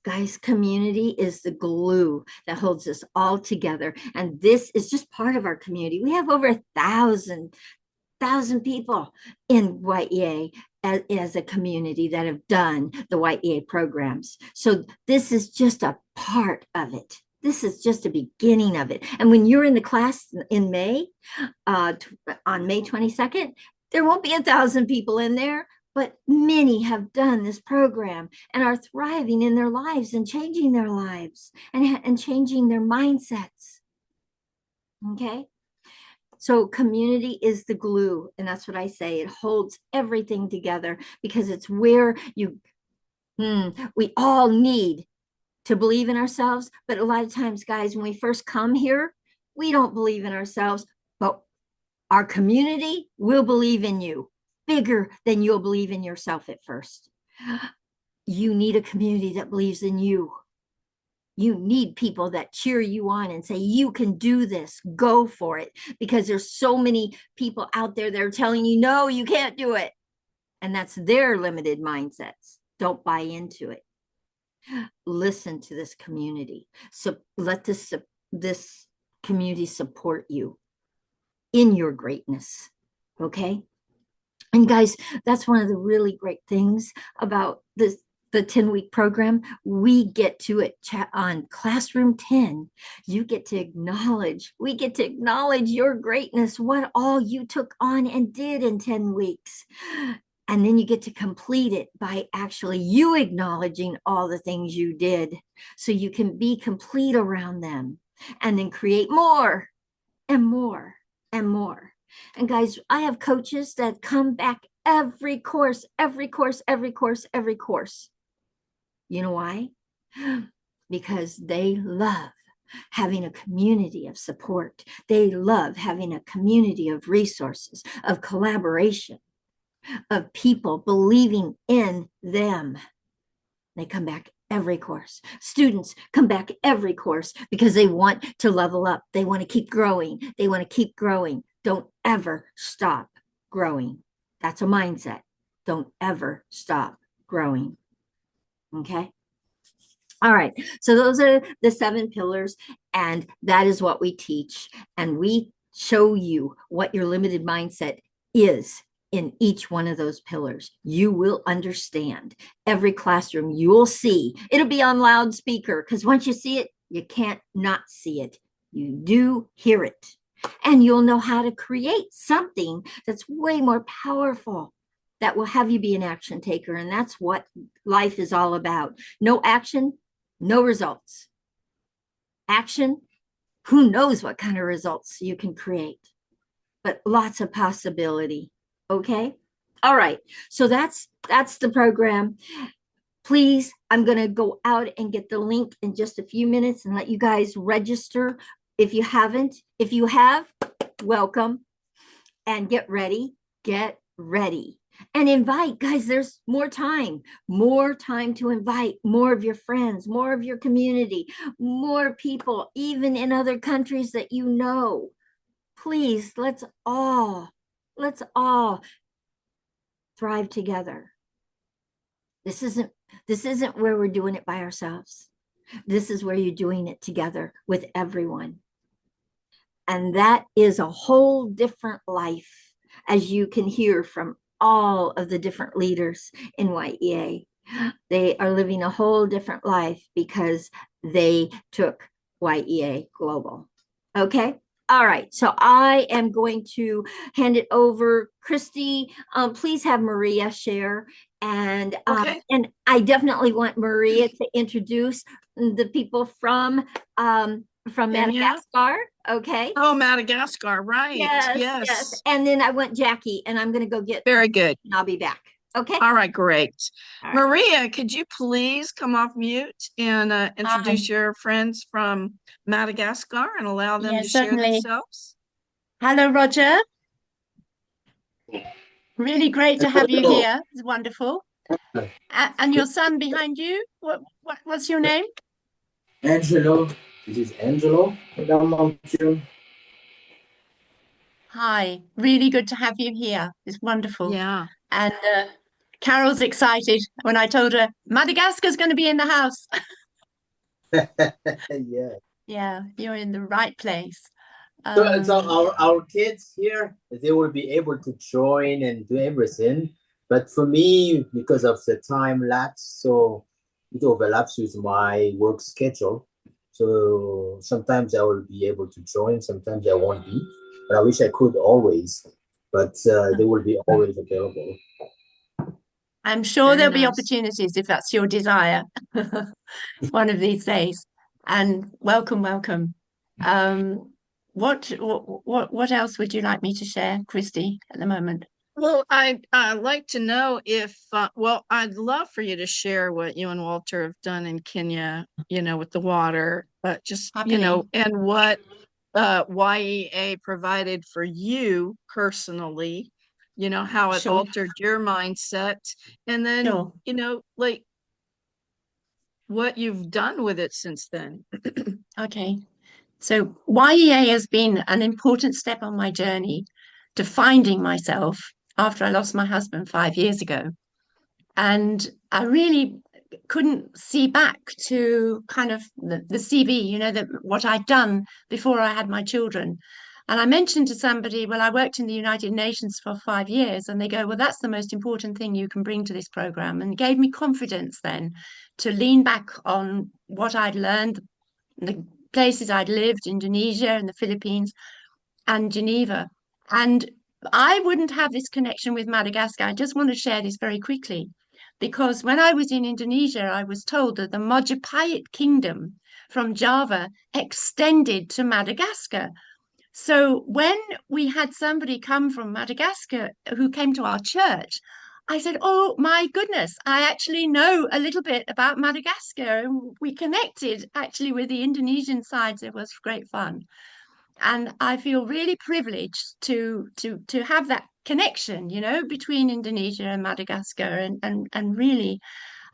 Guys, community is the glue that holds us all together. And this is just part of our community. We have over 1,000 people in Y.E.A. as a community that have done the Y.E.A. programs. So this is just a part of it. This is just a beginning of it. And when you're in the class in May, on May 22nd, there won't be 1,000 people in there, but many have done this program and are thriving in their lives and changing their lives and changing their mindsets. Okay? So community is the glue, and that's what I say. It holds everything together, because it's where we all need to believe in ourselves. But a lot of times, guys, when we first come here, we don't believe in ourselves, but our community will believe in you bigger than you'll believe in yourself at first. You need a community that believes in you. You need people that cheer you on and say, you can do this, go for it. Because there's so many people out there that are telling you, no, you can't do it. And that's their limited mindsets. Don't buy into it. Listen to this community. So let this community support you in your greatness. Okay? And guys, that's one of the really great things about the 10-week program. We get to it on Classroom 10. We get to acknowledge your greatness, what all you took on and did in 10 weeks. And then you get to complete it by actually you acknowledging all the things you did, so you can be complete around them, and then create more and more and more. And guys, I have coaches that come back every course. You know why? Because they love having a community of support. They love having a community of resources, of collaboration, of people believing in them. They come back every course. Students come back every course because they want to level up. They want to keep growing. They want to keep growing. Don't ever stop growing. That's a mindset. Don't ever stop growing. Okay. All right. So those are the 7 pillars, and that is what we teach. And we show you what your limited mindset is in each one of those pillars. You will understand. Every classroom you will see, it'll be on loudspeaker, because once you see it, you can't not see it. You do hear it. And you'll know how to create something that's way more powerful, that will have you be an action taker. And that's what life is all about. No action, no results. Action, who knows what kind of results you can create, but lots of possibility. Okay. All right. So that's the program. Please, I'm going to go out and get the link in just a few minutes and let you guys register. If you haven't, if you have, welcome, and get ready and invite. Guys, there's more time to invite more of your friends, more of your community, more people, even in other countries that you know. Please, let's all thrive together. This isn't where we're doing it by ourselves. This is where you're doing it together with everyone. And that is a whole different life, as you can hear from all of the different leaders in Y.E.A. They are living a whole different life because they took Y.E.A. global. Okay. All right. So I am going to hand it over. Christy, please have Maria share. And Okay. and I definitely want Maria to introduce the people from Madagascar. Okay. Oh, Madagascar, right. Yes. And then I want Jackie, and I'm going to go get. Very good. And I'll be back. Okay. All right, great. All right. Maria, could you please come off mute and introduce your friends from Madagascar and allow them to share certainly. themselves? Hello, Roger. Really great to have you here. It's wonderful. And your son behind you, what's your name? Angelo. This is Angelo. Hi, really good to have you here. It's wonderful. Yeah. And Carol's excited when I told her Madagascar's going to be in the house. Yeah. Yeah, you're in the right place. So our kids here, they will be able to join and do everything. But for me, because of the time lapse, so it overlaps with my work schedule. So sometimes I will be able to join, sometimes I won't be. But I wish I could always. But they will be always available. I'm sure Very there'll be nice. opportunities if that's your desire one of these days. And welcome. What else would you like me to share, Christy, at the moment? Well, I'd like to know if, I'd love for you to share what you and Walter have done in Kenya, with the water, Happily. and what Y.E.A. provided for you personally, how it Sure. altered your mindset, and then, Sure. like what you've done with it since then. Okay. So Y.E.A. has been an important step on my journey to finding myself after I lost my husband 5 years ago. And I really couldn't see back to kind of the CV, what I'd done before I had my children. And I mentioned to somebody, well, I worked in the United Nations for 5 years, and they go, well, that's the most important thing you can bring to this program. And it gave me confidence then to lean back on what I'd learned, the places I'd lived, Indonesia and the Philippines and Geneva. And I wouldn't have this connection with Madagascar. I just want to share this very quickly, because when I was in Indonesia, I was told that the Majapahit kingdom from Java extended to Madagascar. So when we had somebody come from Madagascar who came to our church, I said, oh my goodness, I actually know a little bit about Madagascar. And we connected actually with the Indonesian sides. It was great fun. And I feel really privileged to have that connection, you know, between Indonesia and Madagascar. And really,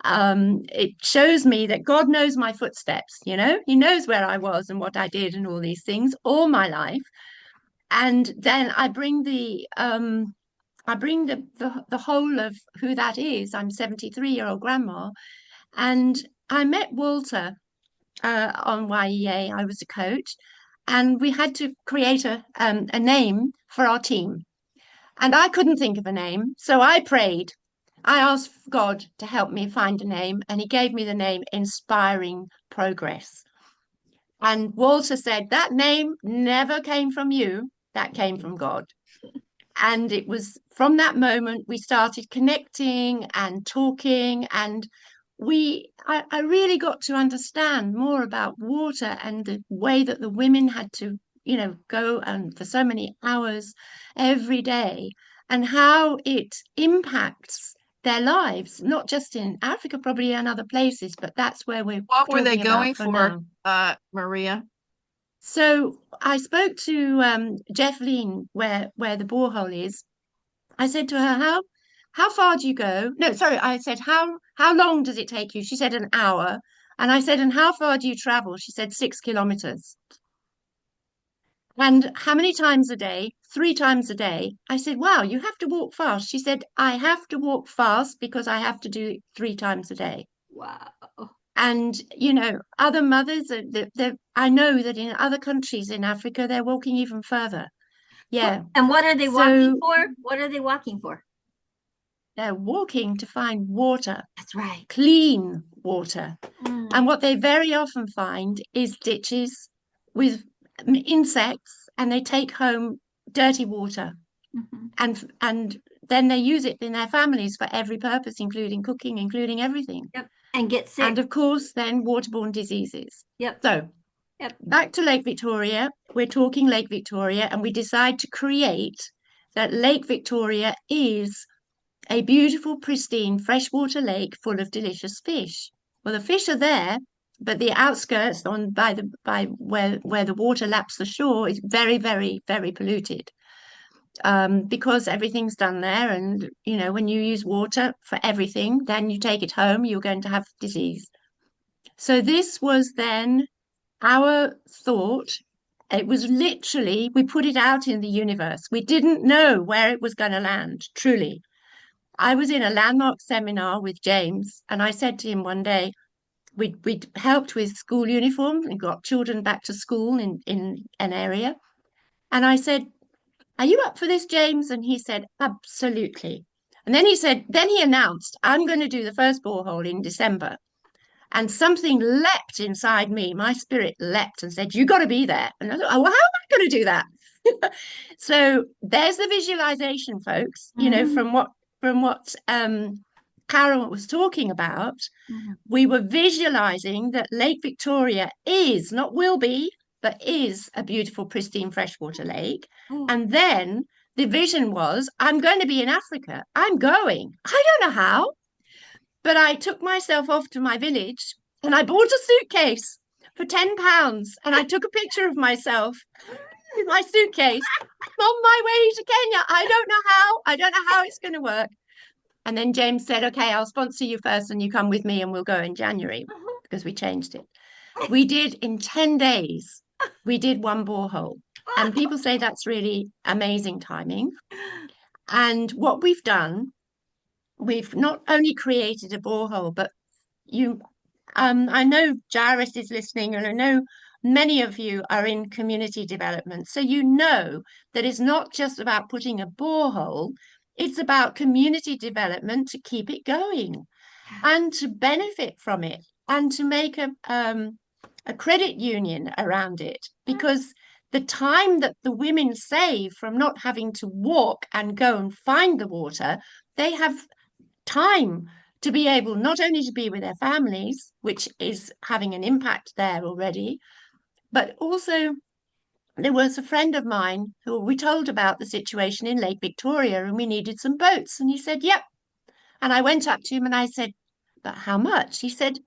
it shows me that God knows my footsteps, you know, He knows where I was and what I did and all these things all my life. And then I bring the whole of who that is. I'm 73-year-old grandma, and I met Walter on Y.E.A. I was a coach, and we had to create a name for our team. And I couldn't think of a name, so I prayed. I asked God to help me find a name, and He gave me the name Inspiring Progress. And Walter said, that name never came from you, that came from God. And it was from that moment we started connecting and talking, and I really got to understand more about water and the way that the women had to, you know, go and for so many hours every day, and how it impacts their lives, not just in Africa, probably in other places, but that's where we're What were they talking going about for for, now. Maria? So I spoke to Jeff Lean, where the borehole is. I said to her, how far do you go? No, sorry, I said, how long does it take you? She said an hour. And I said, and how far do you travel? She said 6 kilometers. And how many times a day? 3 times a day. I said, wow, you have to walk fast. She said, I have to walk fast because I have to do it 3 times a day. Wow. And, you know, other mothers, I know that in other countries in Africa, they're walking even further. Yeah. And what are they walking So for? What are they walking for? they're walking to find water, That's right. clean water. Mm. And what they very often find is ditches with insects, and they take home dirty water. And then they use it in their families for every purpose, including cooking, including everything. Yep. And get sick. And of course, then waterborne diseases. Yep. So Yep. back to Lake Victoria. We're talking Lake Victoria, and we decide to create that Lake Victoria is a beautiful, pristine freshwater lake full of delicious fish. Well, the fish are there, but the outskirts by where the water laps the shore is very, very, very polluted. Because everything's done there, and you know, when you use water for everything, then you take it home, you're going to have disease. So this was then our thought. It was literally, we put it out in the universe. We didn't know where it was going to land, truly. I was in a landmark seminar with James, and I said to him one day, we'd helped with school uniforms and got children back to school in an area. And I said, are you up for this, James? And he said, absolutely. And then he announced, I'm going to do the first borehole in December. And something leapt inside me. My spirit leapt and said, you got to be there. And I thought, oh, well, how am I going to do that? So there's the visualization, folks, you know, from what Carol was talking about. We were visualizing that Lake Victoria is, not will be, but is a beautiful, pristine freshwater lake. And then the vision was, I'm going to be in Africa. I'm going. I don't know how, but I took myself off to my village and I bought a suitcase for £10, and I took a picture of myself in my suitcase. I'm on my way to Kenya. I don't know how it's going to work. And then James said, okay, I'll sponsor you first and you come with me and we'll go in January, because we changed it. We did in 10 days, we did one borehole. And people say that's really amazing timing. And what we've done, we've not only created a borehole, but I know Jairus is listening, and I know many of you are in community development. So you know that it's not just about putting a borehole, it's about community development to keep it going and to benefit from it, and to make a credit union around it, because the time that the women save from not having to walk and go and find the water, they have time to be able not only to be with their families, which is having an impact there already, but also there was a friend of mine who we told about the situation in Lake Victoria and we needed some boats. And he said, yep, And I went up to him and I said, but how much? He said,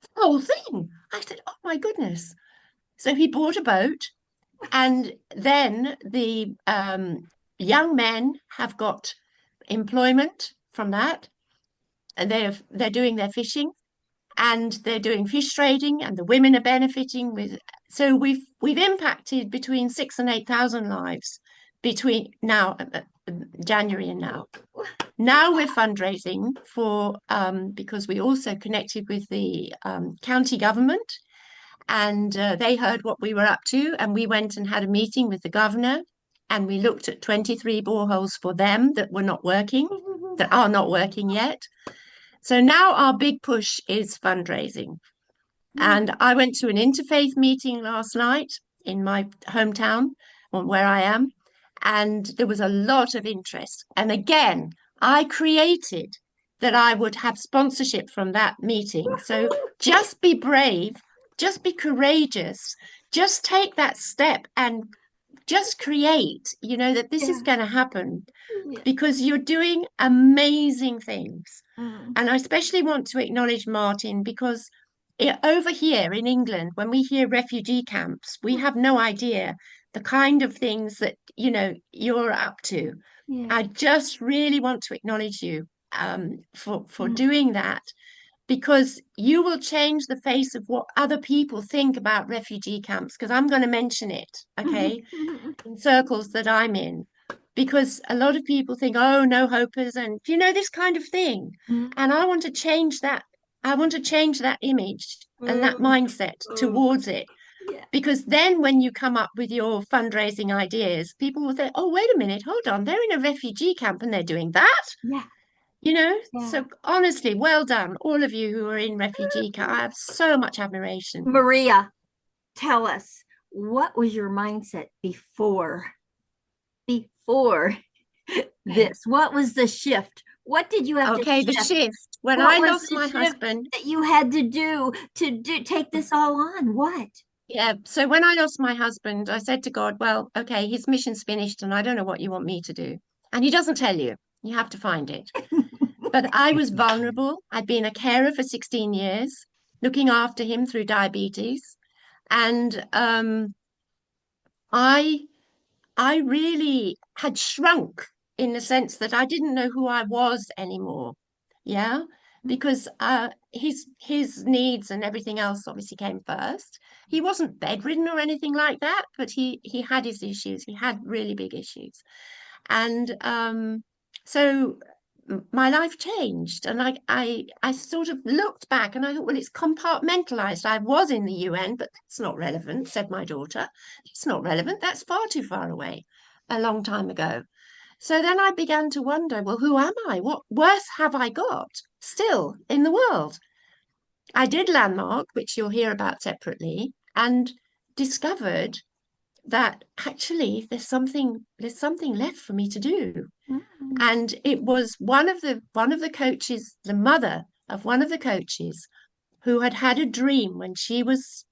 the whole thing. I said, oh my goodness. So he bought a boat, and then the young men have got employment from that, and they're doing their fishing, and they're doing fish trading, and the women are benefiting with. So we've impacted between 6,000 and 8,000 lives between now, January and now. Now we're fundraising for because we also connected with the county government, and they heard what we were up to, and we went and had a meeting with the governor, and we looked at 23 boreholes for them that were not working, that are not working yet. So now our big push is fundraising. And I went to an interfaith meeting last night in my hometown, where I am, and there was a lot of interest. And again, I created that I would have sponsorship from that meeting. So just be brave, just be courageous, just take that step and just create, that this is going to happen, because you're doing amazing things. And I especially want to acknowledge Martin, because over here in England, when we hear refugee camps, we have no idea the kind of things that, you're up to. Yeah. I just really want to acknowledge you for doing that, because you will change the face of what other people think about refugee camps, because I'm going to mention it, okay, in circles that I'm in, because a lot of people think, oh, no hopers, and this kind of thing. And I want to change that. I want to change that image and that mindset towards it. Yeah. Because then when you come up with your fundraising ideas, people will say, oh, wait a minute, hold on, they're in a refugee camp and they're doing that. Yeah. Yeah. So honestly, well done, all of you who are in refugee camp. I have so much admiration. Maria, tell us, what was your mindset before this? What was the shift? What did you have to shift? The shift. When I lost my husband, that you had to do take this all on. What? Yeah. So when I lost my husband, I said to God, well, okay, his mission's finished and I don't know what you want me to do. And he doesn't tell you. You have to find it. But I was vulnerable. I'd been a carer for 16 years, looking after him through diabetes. And I really had shrunk, in the sense that I didn't know who I was anymore. Yeah. Because his needs and everything else obviously came first. He wasn't bedridden or anything like that, but he had his issues. He had really big issues. And so my life changed, and I sort of looked back and I thought, well, it's compartmentalized. I was in the UN, but that's not relevant, said my daughter. It's not relevant. That's far too far away, a long time ago. So then I began to wonder, well, who am I? What worth have I got still in the world? I did Landmark, which you'll hear about separately, and discovered that actually there's something left for me to do. And it was one of the coaches, the mother of one of the coaches, who had a dream when she was,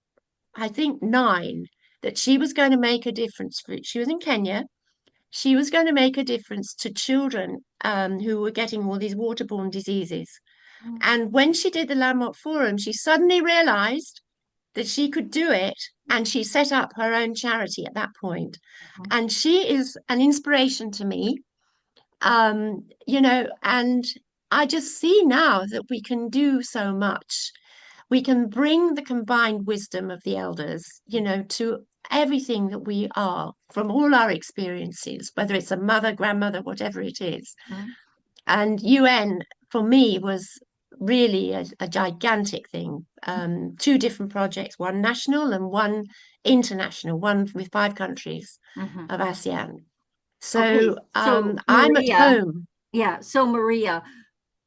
I think, 9, that she was going to make a difference. She was in Kenya. She was going to make a difference to children who were getting all these waterborne diseases. And when she did the Landmark Forum, she suddenly realized that she could do it, and she set up her own charity at that point. And she is an inspiration to me, and I just see now that we can do so much. We can bring the combined wisdom of the elders, to everything that we are, from all our experiences, whether it's a mother, grandmother, whatever it is. And UN for me was really a gigantic thing. 2 different projects, one national and one international, one with 5 countries of ASEAN. So, Maria, I'm at home. Yeah. So Maria,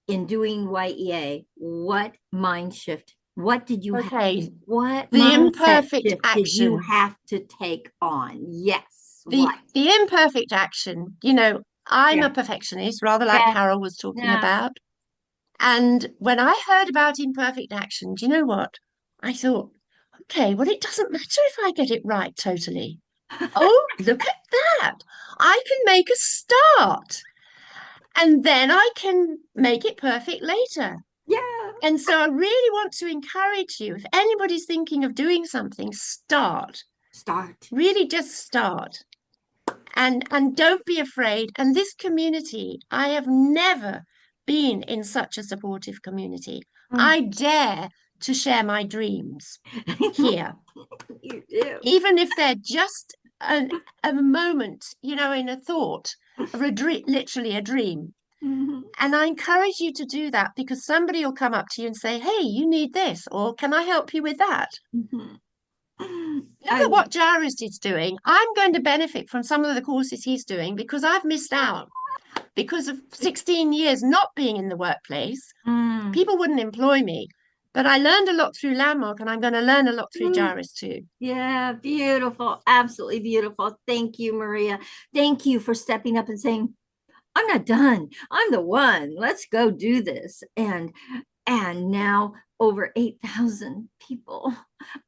in doing YEA, what mind shift? What did you have? What the imperfect action did you have to take on? Yes. The imperfect action. I'm a perfectionist, rather like Carol was talking about. And when I heard about imperfect action, do you know what? I thought, okay, well, it doesn't matter if I get it right totally. Oh, look at that. I can make a start. and then I can make it perfect later. Yeah. And so I really want to encourage you, if anybody's thinking of doing something, start. Start. Really just start. And don't be afraid. And this community, I have never been in such a supportive community. I dare to share my dreams here. You do. Even if they're just a moment, in a thought, or literally a dream. Mhm. And I encourage you to do that, because somebody will come up to you and say, hey, you need this, or can I help you with that? Mhm. Look at what Jairus is doing. I'm going to benefit from some of the courses he's doing because I've missed out. Because of 16 years not being in the workplace, people wouldn't employ me. But I learned a lot through Landmark, and I'm going to learn a lot through Jairus too. Yeah, beautiful. Absolutely beautiful. Thank you, Maria. Thank you for stepping up and saying, I'm not done. I'm the one. Let's go do this. And now over 8,000 people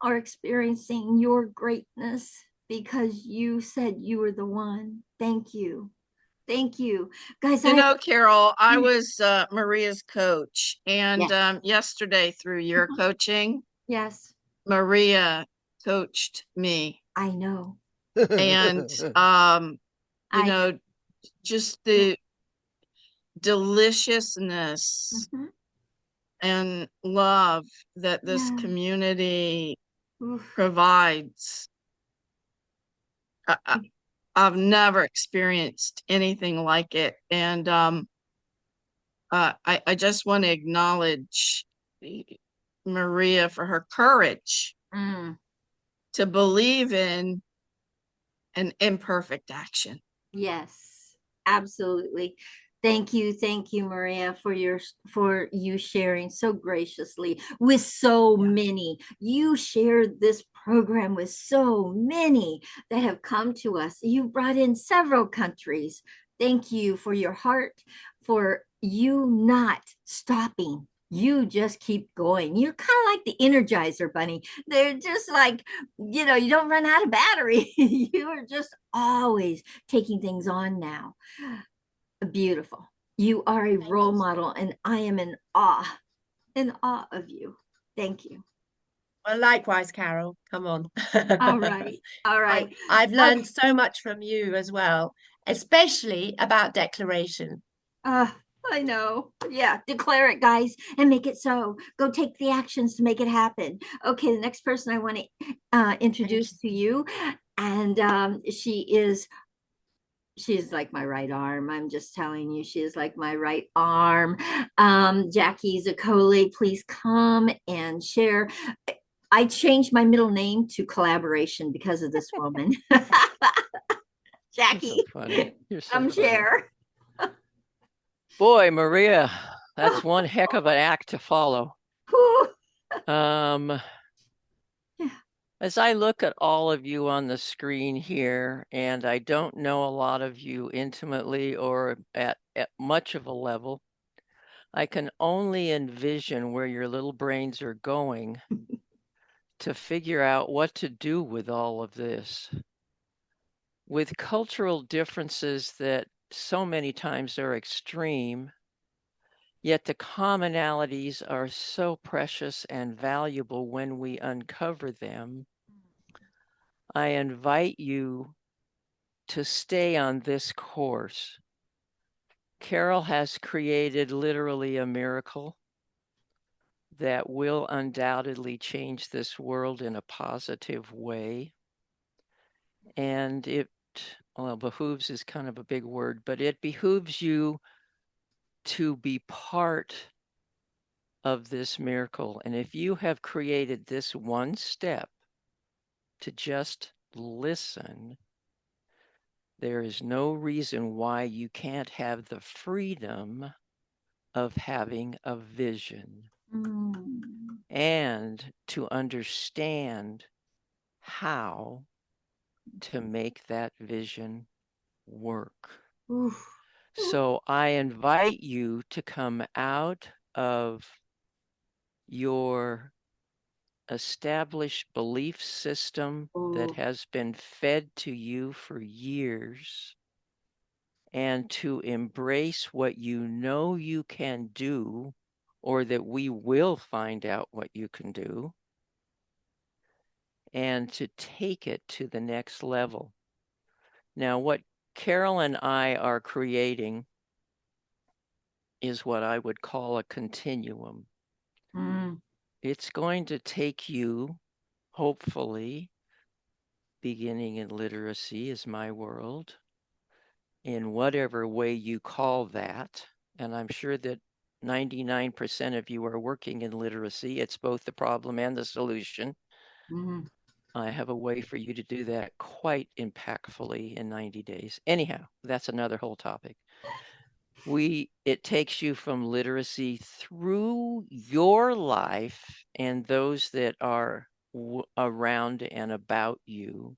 are experiencing your greatness because you said you were the one. Thank you. Thank you. Guys, Carol, I was Maria's coach, and Yes. yesterday through your coaching, Yes, Maria coached me. I know. And I just the deliciousness Mhm. and love that this Yeah. community Oof. provides. I've never experienced anything like it. And I just want to acknowledge Maria for her courage to believe in an imperfect action. Yes, absolutely. Thank you, Maria, for you sharing so graciously with so many. You shared this program with so many that have come to us. You brought in several countries. Thank you for your heart, for you not stopping. You just keep going. You're kind of like the Energizer Bunny. They're just like, you don't run out of battery. You are just always taking things on now. Beautiful. You are a role model, and I am in awe of you. Thank you. Well, likewise, Carol. Come on. All right. All right. I've learned so much from you as well, especially about declaration. I know. Yeah, declare it, guys, and make it so. Go take the actions to make it happen. Okay, the next person I want to introduce to you, and she's like my right arm. I'm just telling you, she is like my right arm. Jackie Zaccoli, please come and share. I changed my middle name to Collaboration because of this woman. Jackie, You're so funny. You're so come funny. share. Boy, Maria, that's one heck of an act to follow. As I look at all of you on the screen here, and I don't know a lot of you intimately or at much of a level, I can only envision where your little brains are going to figure out what to do with all of this. With cultural differences that so many times are extreme, yet the commonalities are so precious and valuable when we uncover them. I invite you to stay on this course. Carol has created literally a miracle that will undoubtedly change this world in a positive way. And behooves is kind of a big word, but it behooves you to be part of this miracle. And if you have created this one step to just listen, there is no reason why you can't have the freedom of having a vision and to understand how to make that vision work. So I invite you to come out of your established belief system that has been fed to you for years and to embrace what you know you can do, or that we will find out what you can do, and to take it to the next level. Now, what Carol and I are creating is what I would call a continuum. It's going to take you, hopefully, beginning in literacy is my world, in whatever way you call that. And I'm sure that 99% of you are working in literacy. It's both the problem and the solution. I have a way for you to do that quite impactfully in 90 days. Anyhow, that's another whole topic. It takes you from literacy through your life and those that are around and about you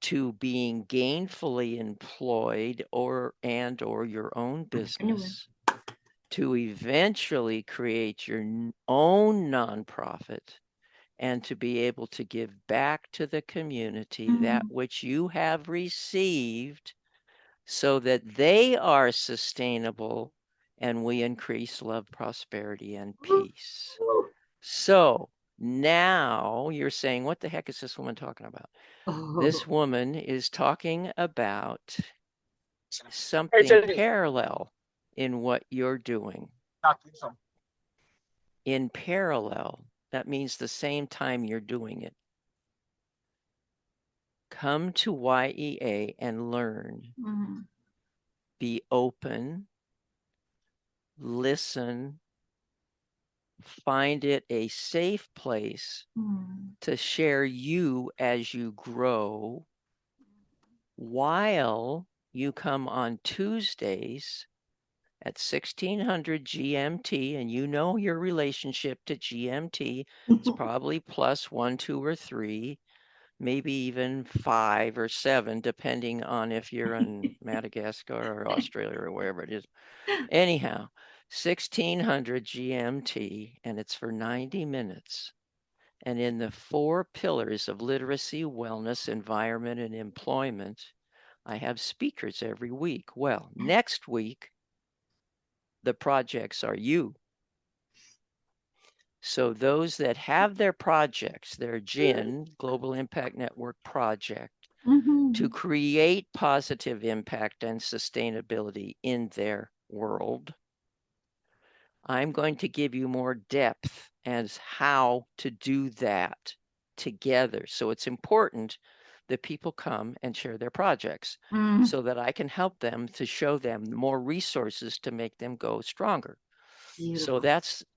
to being gainfully employed or your own business, to eventually create your own nonprofit, and to be able to give back to the community that which you have received, so that they are sustainable and we increase love, prosperity, and peace. So now you're saying, what the heck is this woman talking about? This woman is talking about something parallel in what you're doing. In parallel, that means the same time you're doing it. Come to Y.E.A. and learn. Be open, listen, find it a safe place to share you as you grow, while you come on Tuesdays at 1600 GMT, and you know your relationship to GMT. It's probably plus 1, 2, or 3, maybe even 5 or 7, depending on if you're in Madagascar or Australia or wherever it is. Anyhow, 1600 GMT, and it's for 90 minutes. And in the 4 pillars of literacy, wellness, environment, and employment, I have speakers every week. Well, next week, the projects are you. So those that have their projects, their GIN, Global Impact Network project, to create positive impact and sustainability in their world, I'm going to give you more depth as how to do that together. So it's important that people come and share their projects so that I can help them to show them more resources to make them go stronger. Beautiful. So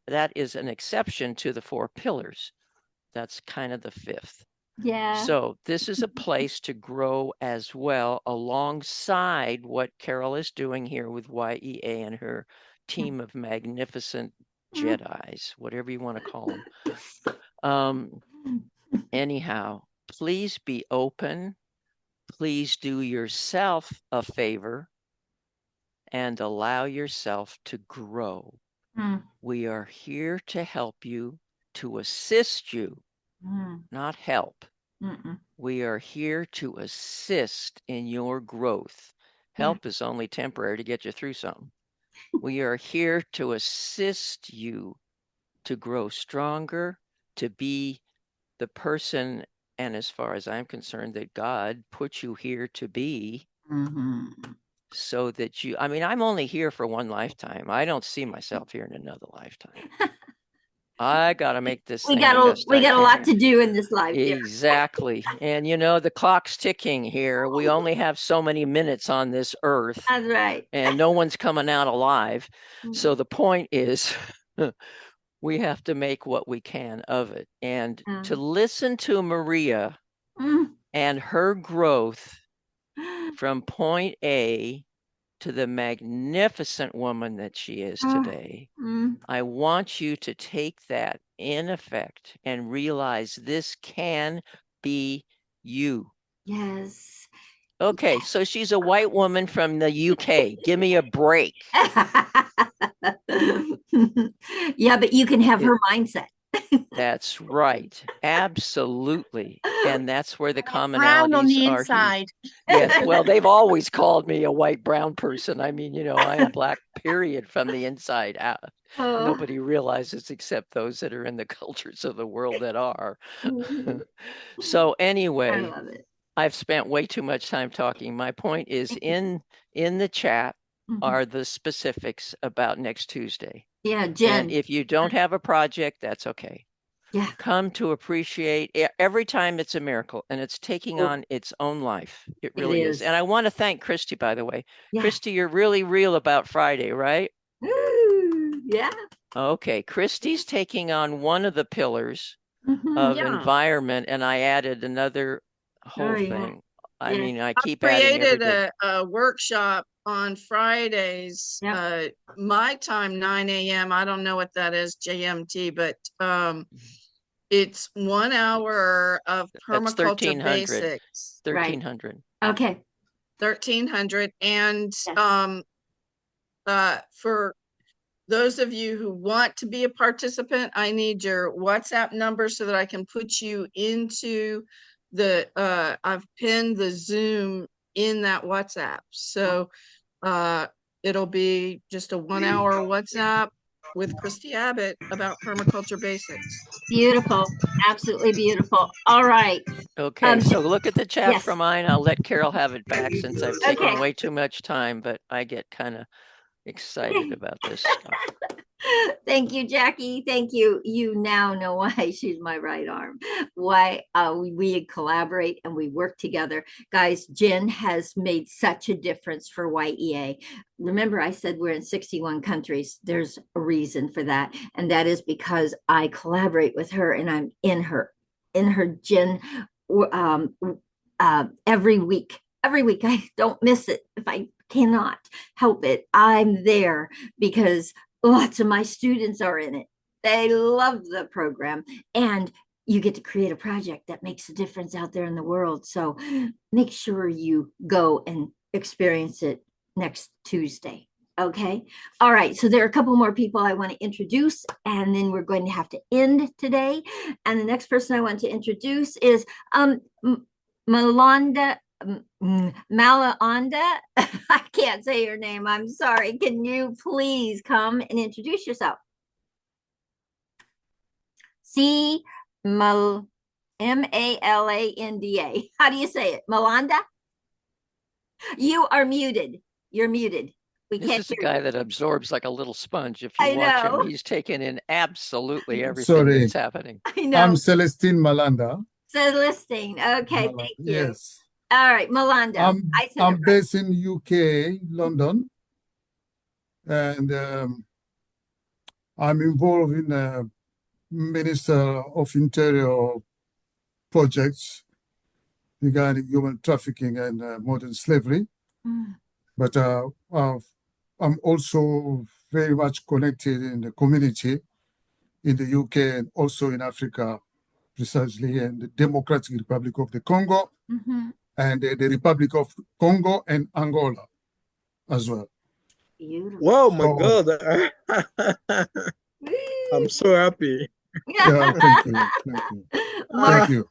that is an exception to the 4 pillars. That's kind of the 5th. Yeah. So this is a place to grow as well, alongside what Carol is doing here with Y.E.A. and her team of magnificent Jedis, whatever you want to call them. Anyhow, please be open. Please do yourself a favor and allow yourself to grow. We are here to help you, to assist you, not help. We are here to assist in your growth. Help is only temporary to get you through something. We are here to assist you to grow stronger, to be the person, and as far as I'm concerned, that God put you here to be, so that you, I mean, I'm only here for one lifetime. I don't see myself here in another lifetime. I got to make this thing the best we I got a can. lot to do in this life. Exactly. And you know, the clock's ticking here. We only have so many minutes on this earth. That's right. And no one's coming out alive. So the point is, we have to make what we can of it. And to listen to Maria and her growth from point A to the magnificent woman that she is today, I want you to take that in effect and realize this can be you. Yes. Okay, so she's a white woman from the UK. Give me a break. Yeah, but you can have her mindset. That's right. Absolutely. And that's where the Brown on the commonalities are here. inside. Yes, well, they've always called me a white brown person. I mean, I am black, period, from the inside out. Oh, Nobody realizes except those that are in the cultures of the world that are. So I anyway, love it. I've spent way too much time talking. My point is in the chat Mhm. are the specifics about next Tuesday. Yeah, And Jen. if you don't have a project, that's okay. Yeah. Come to appreciate every time it's a miracle, and it's taking on its own life. It really is. is. And I want to thank Christy, by the way. Yeah. Christy, you're really real about Friday, right? Ooh, yeah. Okay. Christy's taking on one of the pillars Mhm. of Yeah. environment, and I added another whole yeah. thing. I Yeah. mean, I I've keep adding every created day. a workshop on Fridays, Yep. my time, 9 a.m. I don't know what that is, GMT, but it's 1 hour of That's permaculture 1300. basics. 1300. Okay. 1300. And Yes. for those of you who want to be a participant, I need your WhatsApp number so that I can put you into the, I've pinned the Zoom in that WhatsApp. So it'll be just a 1 hour WhatsApp with Christy Abbott about permaculture basics. Beautiful. Absolutely beautiful. All right. Okay, so look at the chat yes. from mine. I'll let Carol have it back since I've taken Okay. way too much time, but I get kind of excited about this stuff. Thank you, Jackie. Thank you. You now know why she's my right arm. Why we collaborate and we work together. Guys, Jen has made such a difference for Y.E.A. Remember, I said we're in 61 countries. There's a reason for that. And that is because I collaborate with her and I'm in her Jen every week. Every week. I don't miss it if I cannot help it. I'm there because lots of my students are in it. They love the program. And you get to create a project that makes a difference out there in the world. So make sure you go and experience it next Tuesday. Okay. All right. So there are a couple more people I want to introduce, and then we're going to have to end today. And the next person I want to introduce is Malonda. Malaonda, I can't say your name. I'm sorry. Can you please come and introduce yourself? Malanda. How do you say it? Malanda? You are muted. You're muted. We This can't is a hear guy you. that absorbs like a little sponge. If you I watch him, know. he's taken in absolutely everything Sorry. that's happening. I know. I'm Celestine Malanda. Celestine. Okay, Malanda. thank you. Yes. All right, Malanda. I'm based in UK, London, and I'm involved in Minister of Interior projects regarding human trafficking and modern slavery. Mm. But I'm also very much connected in the community in the UK and also in Africa, precisely in the Democratic Republic of the Congo, and the Republic of Congo and Angola as well. Beautiful. Wow, my God. I'm so happy. Yeah, thank you. Thank you. Thank you.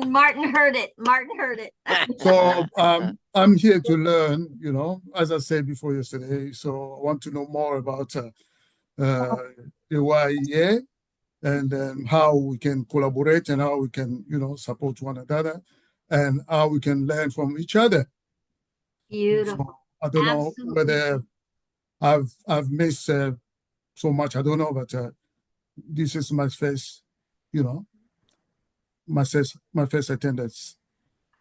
Martin heard it. Martin heard it. So I'm here to learn, as I said before yesterday. So I want to know more about the Y.E.A. and how we can collaborate and how we can, support one another and how we can learn from each other. Beautiful. So I don't know whether I've missed so much. I don't know, but this is my first, my first attendance.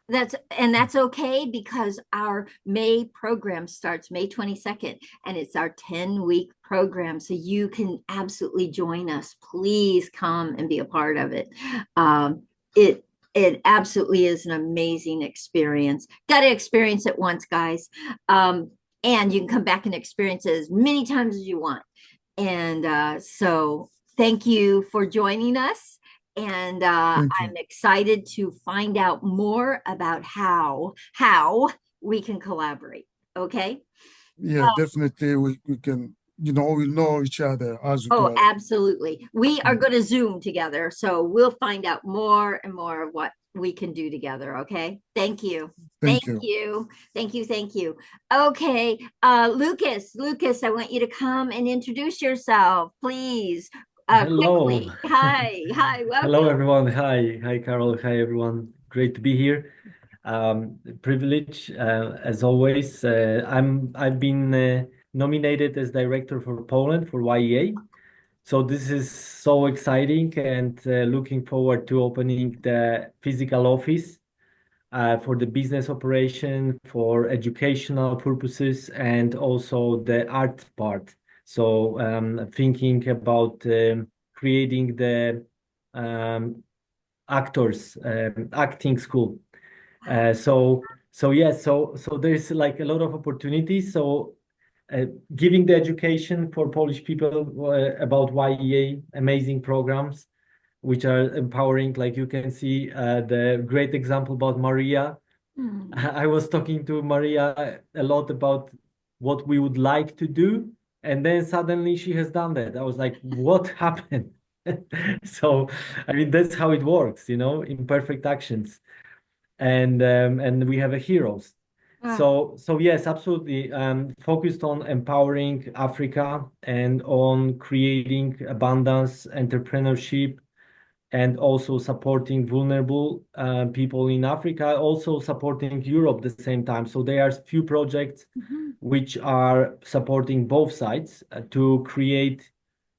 That's okay, because our May program starts May 22nd, and it's our 10-week program. So you can absolutely join us. Please come and be a part of it. It absolutely is an amazing experience. Got to experience it once, guys. And you can come back and experience it as many times as you want. And so thank you for joining us. And I'm excited to find out more about how we can collaborate. Okay. Yeah, definitely we can we'll know each other as we go Oh, along. absolutely. We are going to Zoom together, so we'll find out more and more of what we can do together. Okay. Thank you. Thank you. You. Thank you. Thank you. Okay. Lucas, I want you to come and introduce yourself, please. Hello. Quickly. Hi. Welcome. Hello, everyone. Hi, Carol. Hi, everyone. Great to be here. Privilege, as always. I've been nominated as director for Poland for Y.E.A. So this is so exciting, and looking forward to opening the physical office for the business operation, for educational purposes, and also the art part. So thinking about creating the acting school. So there's like a lot of opportunities. So giving the education for Polish people about Y.E.A., amazing programs which are empowering. Like you can see the great example about Maria. I was talking to Maria a lot about what we would like to do, and then suddenly she has done that. I was like, what happened? So, I mean, that's how it works, imperfect actions. And we have a heroes. So yes, absolutely. Focused on empowering Africa and on creating abundance, entrepreneurship, and also supporting vulnerable people in Africa, also supporting Europe at the same time. So there are few projects which are supporting both sides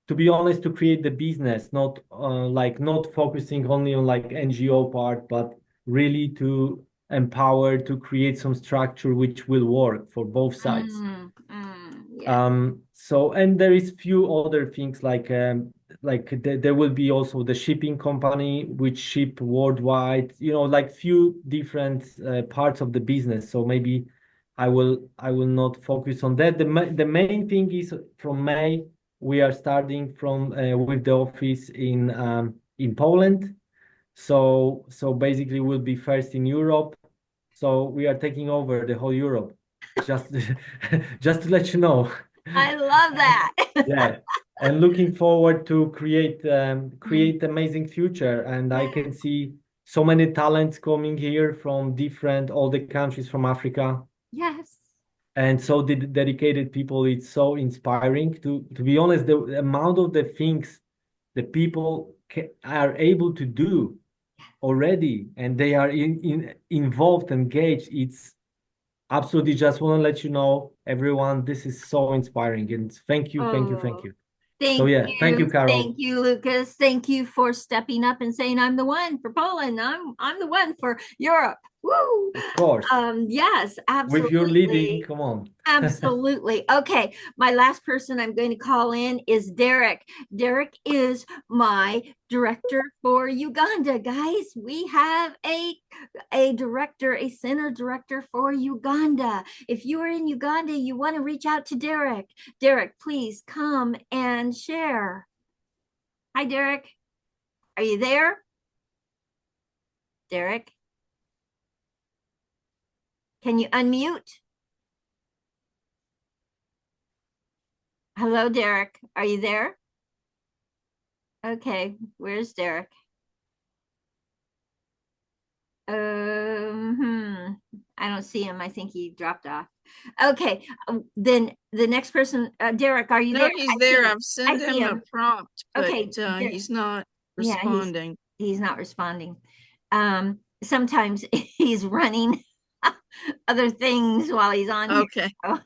to be honest, to create the business, not not focusing only on like NGO part, but really to empower, to create some structure which will work for both sides. So, and there is few other things like there will be also the shipping company which ship worldwide, like few different parts of the business. So maybe I will not focus on that. The main thing is from May we are starting from with the office in Poland. So basically we'll be first in Europe. So we are taking over the whole Europe. Just just to let you know. I love that. Yeah. And looking forward to create amazing future. And I can see so many talents coming here from all the countries from Africa. Yes. And so the dedicated people, it's so inspiring. To be honest, the amount of the things the people are able to do already, and they are involved, engaged. It's absolutely, just want to let you know, everyone, this is so inspiring. And thank you. Thank you. Thank you, Carol. Thank you, Lucas. Thank you for stepping up and saying, I'm the one for Poland. I'm the one for Europe. Woo! Of course. Yes, absolutely. With your leading, come on. Absolutely. Okay. My last person I'm going to call in is Derek. Derek is my director for Uganda, guys. We have a director, a center director for Uganda. If you are in Uganda, you want to reach out to Derek. Derek, please come and share. Hi, Derek. Are you there? Derek? Can you unmute? Hello, Derek. Are you there? Okay, where's Derek? I don't see him. I think he dropped off. Okay, then the next person, Derek, are you No, there? he's there. I've sent him a prompt, but okay, he's not responding. Yeah, he's not responding. Sometimes he's running other things while he's on okay here.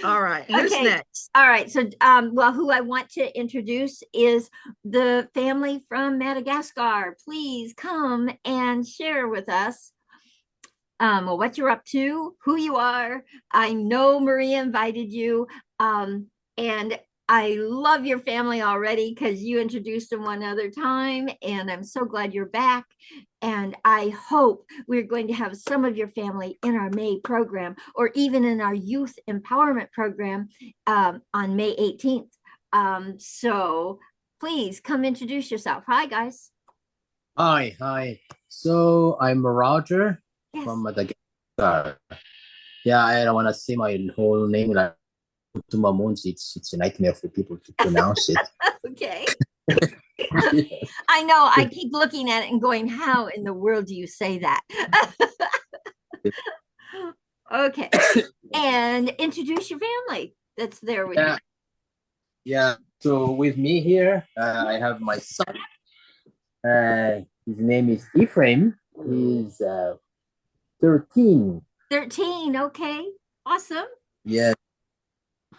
All right, who's next? All right, so well, who I want to introduce is the family from Madagascar. Please come and share with us what you're up to, who you are. I know Maria invited you, and I love your family already because you introduced them one other time, and I'm so glad you're back. And I hope we're going to have some of your family in our May program, or even in our youth empowerment program on May 18th. So please come introduce yourself. Hi, guys. Hi. So I'm Roger from Madagascar. Yeah, I don't want to say my whole name like Tumamons, it's a nightmare for people to pronounce it. Okay. I know. I keep looking at it and going, how in the world do you say that? Okay. And introduce your family that's there with you. Yeah. So with me here, I have my son. His name is Ephraim. He's 13. 13. Okay. Awesome. Yeah.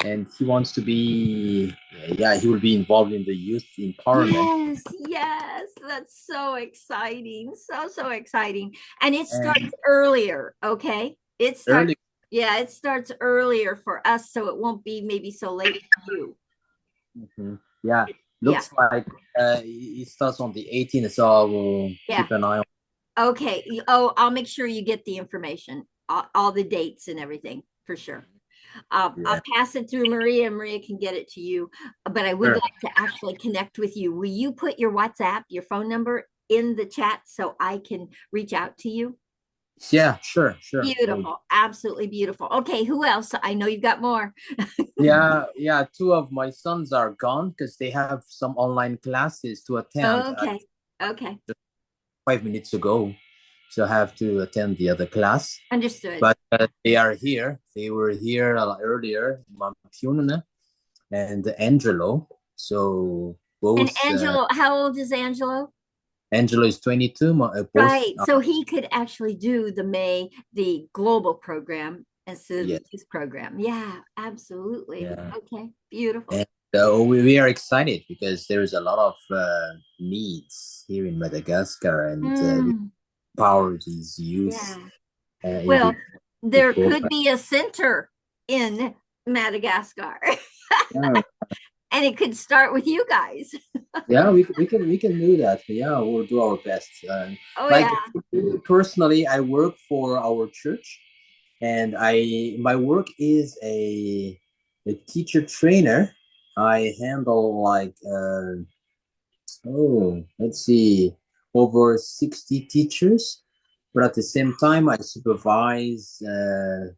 And he wants to be, he will be involved in the youth empowerment. Yes. That's so exciting. So exciting. And it starts earlier. Okay. It starts, Early. yeah, it starts earlier for us. So it won't be maybe so late for you. Mm-hmm. Yeah. Looks like it starts on the 18th. So I will keep an eye on. Okay. Oh, I'll make sure you get the information, all the dates and everything for sure. I'll pass it through Maria, and Maria can get it to you. But I would like to actually connect with you. Will you put your WhatsApp, your phone number in the chat so I can reach out to you? Yeah, sure. Beautiful. Absolutely beautiful. Okay, who else? I know you've got more. Yeah. Two of my sons are gone because they have some online classes to attend. Okay. 5 minutes ago. So I have to attend the other class. Understood. But they are here. They were here earlier, Mampiona and Angelo. So both. And Angelo, how old is Angelo? Angelo is 22. Right. So he could actually do the global program instead of the youth program. Yeah, absolutely. Yeah. Okay, beautiful. And we are excited because there's a lot of needs here in Madagascar and empower these youth. Well, there could be a center in Madagascar. And it could start with you guys. Yeah, we can do that. Yeah, we'll do our best. Personally, I work for our church, and my work is a teacher trainer. I handle let's see, over 60 teachers, but at the same time, I supervise a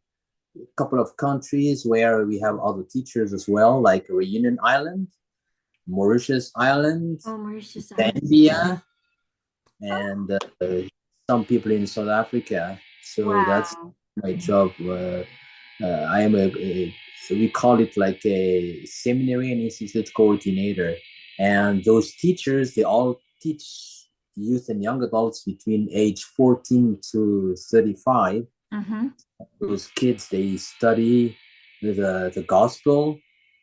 couple of countries where we have other teachers as well, like Reunion Island, Mauritius Island, Zambia, and some people in South Africa. So that's my job. I am we call it like a seminary and institute coordinator. And those teachers, they all teach youth and young adults between age 14 to 35. Those kids, they study the gospel,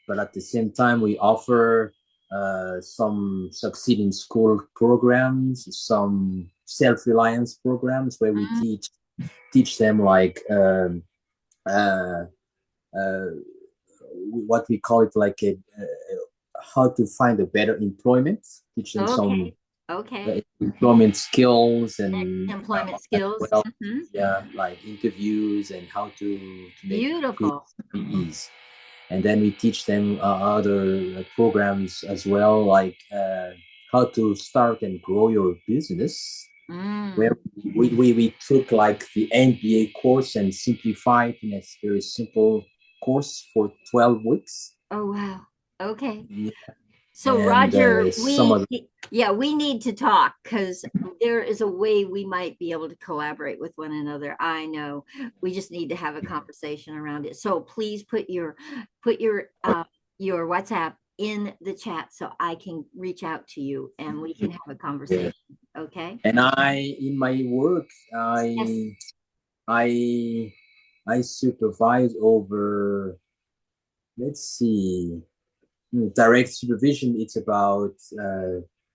but at the same time, we offer some succeed in school programs, some self-reliance programs where we teach them like what we call it like how to find a better employment, teach them some employment skills and skills. Like interviews and how to make beautiful CVs. And then we teach them other programs as well, like how to start and grow your business. Where we took like the MBA course and simplified in a very simple course for 12 weeks. Oh, wow. Okay. Yeah. So Roger, we need to talk because there is a way we might be able to collaborate with one another. I know we just need to have a conversation around it. So please put your WhatsApp in the chat so I can reach out to you and we can have a conversation. Okay. And in my work, I supervise over, let's see, direct supervision. It's about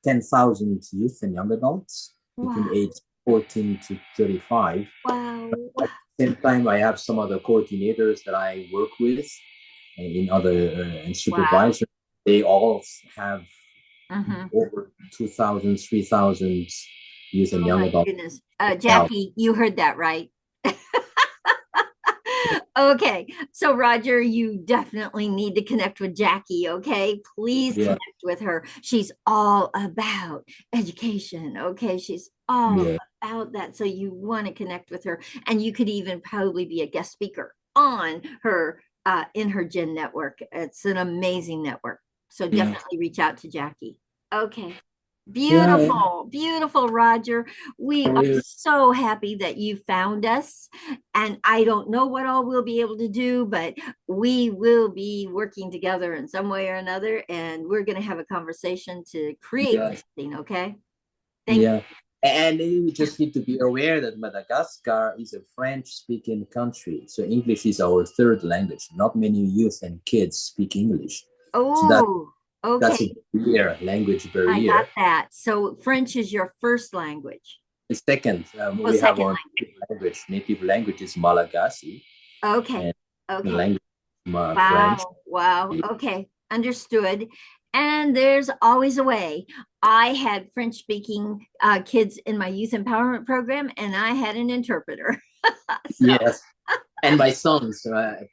10,000 youth and young adults between age 14 to 35. Wow. At the same time, I have some other coordinators that I work with in other and supervisors. Wow. They all have over 2,000, 3,000 youth and young adults. Goodness. Jackie, you heard that right. Okay, so Roger, you definitely need to connect with Jackie, okay? Please connect with her. She's all about education, okay? She's all about that. So you want to connect with her. And you could even probably be a guest speaker on her InHerGen network. It's an amazing network. So definitely reach out to Jackie. Okay. Beautiful, beautiful, Roger. We are so happy that you found us. And I don't know what all we'll be able to do, but we will be working together in some way or another. And we're going to have a conversation to create this thing, okay? Thank you. And you just need to be aware that Madagascar is a French-speaking country. So English is our third language. Not many youth and kids speak English. Oh, so that's okay. a barrier, language barrier. I got that. So French is your first language. The second, we have our native language is Malagasy. Okay. Okay. Language, wow. French. Wow. Okay. Understood. And there's always a way. I had French speaking kids in my youth empowerment program, and I had an interpreter. Yes. And my sons,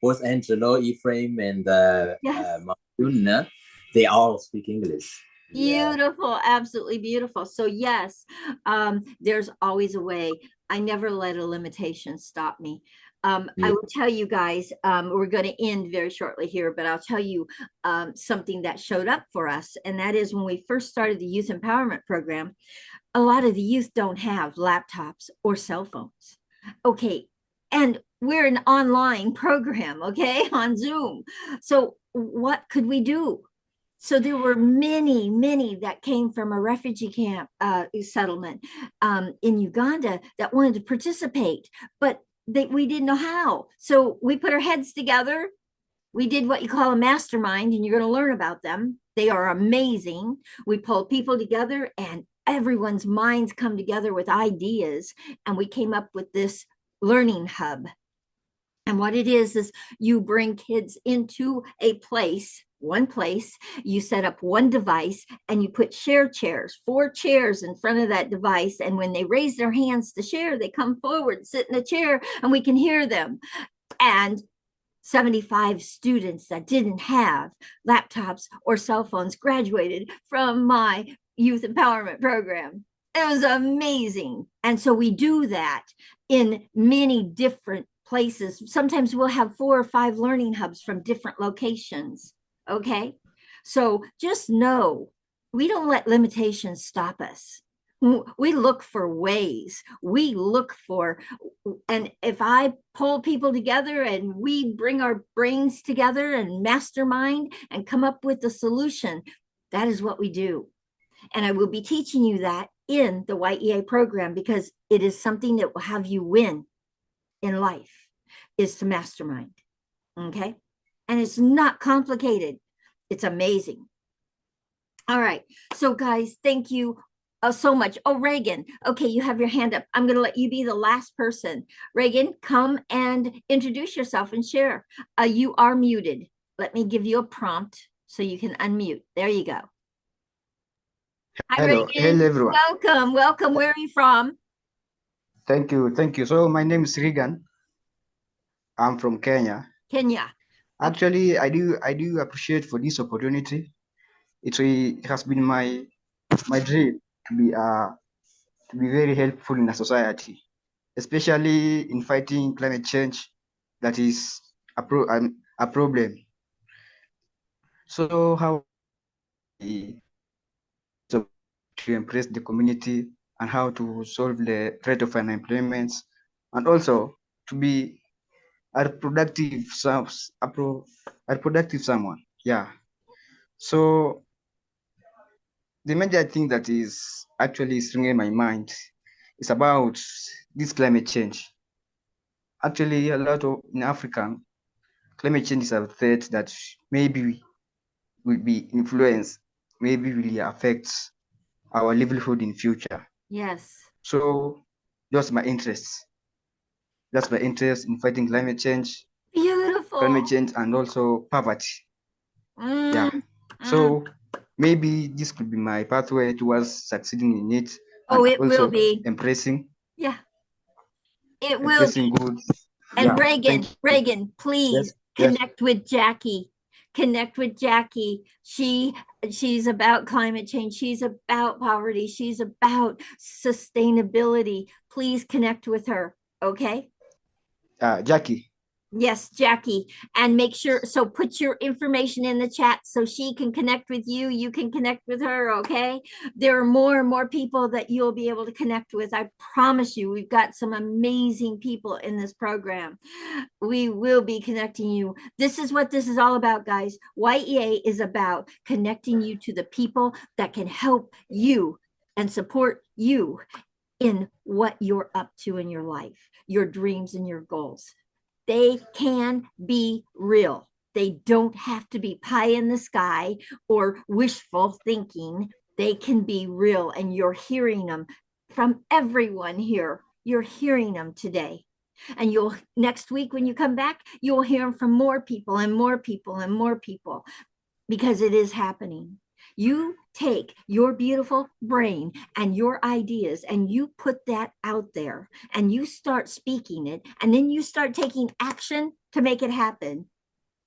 both Angelo, Ephraim, and Martuna, they all speak English. Beautiful, absolutely beautiful. So yes, there's always a way. I never let a limitation stop me. I will tell you guys, we're going to end very shortly here, but I'll tell you something that showed up for us. And that is when we first started the youth empowerment program, a lot of the youth don't have laptops or cell phones. Okay. And we're an online program, okay, on Zoom. So what could we do? So there were many, many that came from a refugee camp settlement in Uganda that wanted to participate, but we didn't know how. So we put our heads together. We did what you call a mastermind, and you're going to learn about them. They are amazing. We pulled people together, and everyone's minds come together with ideas, and we came up with this learning hub. And what it is you bring kids into a place, one place, you set up one device, and you put share chairs, 4 chairs in front of that device. And when they raise their hands to share, they come forward, sit in a chair, and we can hear them. And 75 students that didn't have laptops or cell phones graduated from my youth empowerment program. It was amazing. And so we do that in many different places. Sometimes we'll have 4 or 5 learning hubs from different locations. Okay. So just know we don't let limitations stop us. We look for ways. We look for, and if I pull people together and we bring our brains together and mastermind and come up with a solution, that is what we do. And I will be teaching you that in the Y.E.A. program, because it is something that will have you win in life, is to mastermind. Okay. And it's not complicated. It's amazing. All right. So guys, thank you so much. Oh, Reagan. Okay. You have your hand up. I'm going to let you be the last person. Reagan, come and introduce yourself and share. You are muted. Let me give you a prompt so you can unmute. There you go. Hi, Hello, Reagan. hello everyone. Welcome, welcome. Where are you from? Thank you, thank you. So my name is Regan. I'm from Kenya. Kenya. Okay. Actually, I do appreciate for this opportunity. It has been my dream to be very helpful in a society, especially in fighting climate change. That is a problem. So how to impress the community and how to solve the threat of unemployment, and also to be a productive someone. Yeah. So the major thing that is actually stringing in my mind is about this climate change. Actually, a lot of in Africa, climate change is a threat that maybe will be influenced, maybe will affect our livelihood in future. Yes. So that's my interest. That's my interest in fighting climate change. Beautiful. Climate change and also poverty. Yeah. So maybe this could be my pathway towards succeeding in it. Oh, it will be. Embracing. Yeah. It will be. Good. And yeah. Reagan, please connect with Jackie. Connect with Jackie. She's about climate change. She's about poverty. She's about sustainability. Please connect with her. Okay. Jackie. Yes, Jackie, and make sure, so put your information in the chat so she can connect with you. You can connect with her, okay? There are more and more people that you'll be able to connect with. I promise you, we've got some amazing people in this program. We will be connecting you. This is what this is all about, guys. Y.E.A. is about connecting you to the people that can help you and support you in what you're up to in your life, your dreams and your goals. They can be real. They don't have to be pie in the sky or wishful thinking. They can be real, and you're hearing them from everyone here. You're hearing them today. And you'll next week when you come back, you'll hear them from more people and more people and more people, because it is happening. You take your beautiful brain and your ideas and you put that out there and you start speaking it, and then you start taking action to make it happen,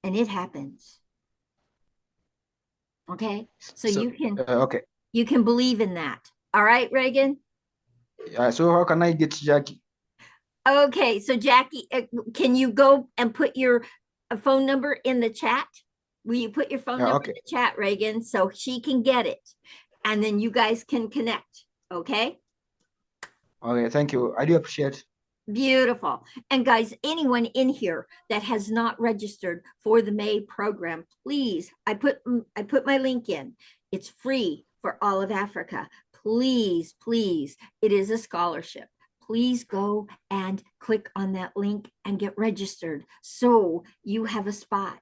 and it happens. Okay, so So, okay. you can believe in that. All right, Reagan. So how can I get Jackie? Okay, so Jackie, can you go and put your phone number in the chat? Will you put your phone number in the chat, Reagan, so she can get it, and then you guys can connect, okay? Okay, thank you. I do appreciate. Beautiful. And guys, anyone in here that has not registered for the May program, please, I put my link in. It's free for all of Africa. Please, please, it is a scholarship. Please go and click on that link and get registered so you have a spot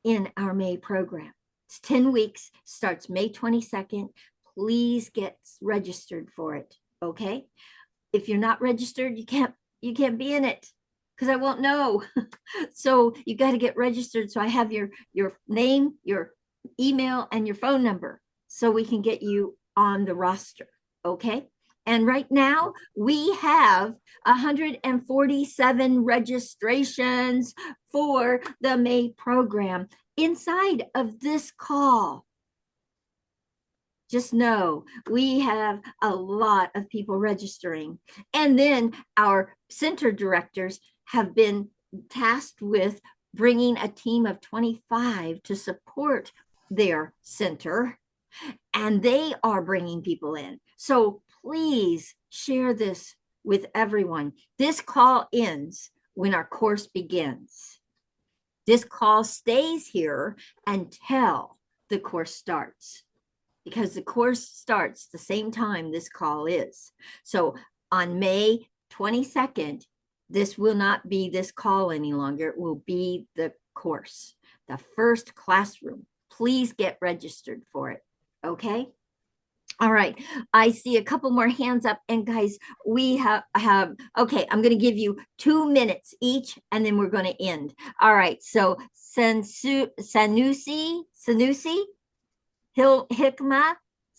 in our May program. It's 10 weeks, starts May 22nd. Please get registered for it, okay? If you're not registered, you can't be in it because I won't know. So you got to get registered. So I have your name, your email, and your phone number so we can get you on the roster, okay? And right now we have 147 registrations for the May program inside of this call. Just know we have a lot of people registering. And then our center directors have been tasked with bringing a team of 25 to support their center. And they are bringing people in. So please share this with everyone. This call ends when our course begins. This call stays here until the course starts, because the course starts the same time this call is. So on May 22nd, this will not be this call any longer. It will be the course, the first classroom. Please get registered for it, okay? All right, I see a couple more hands up, and guys, we have okay, I'm going to give you 2 minutes each, and then we're going to end. All right, so Sanusi, Hikma,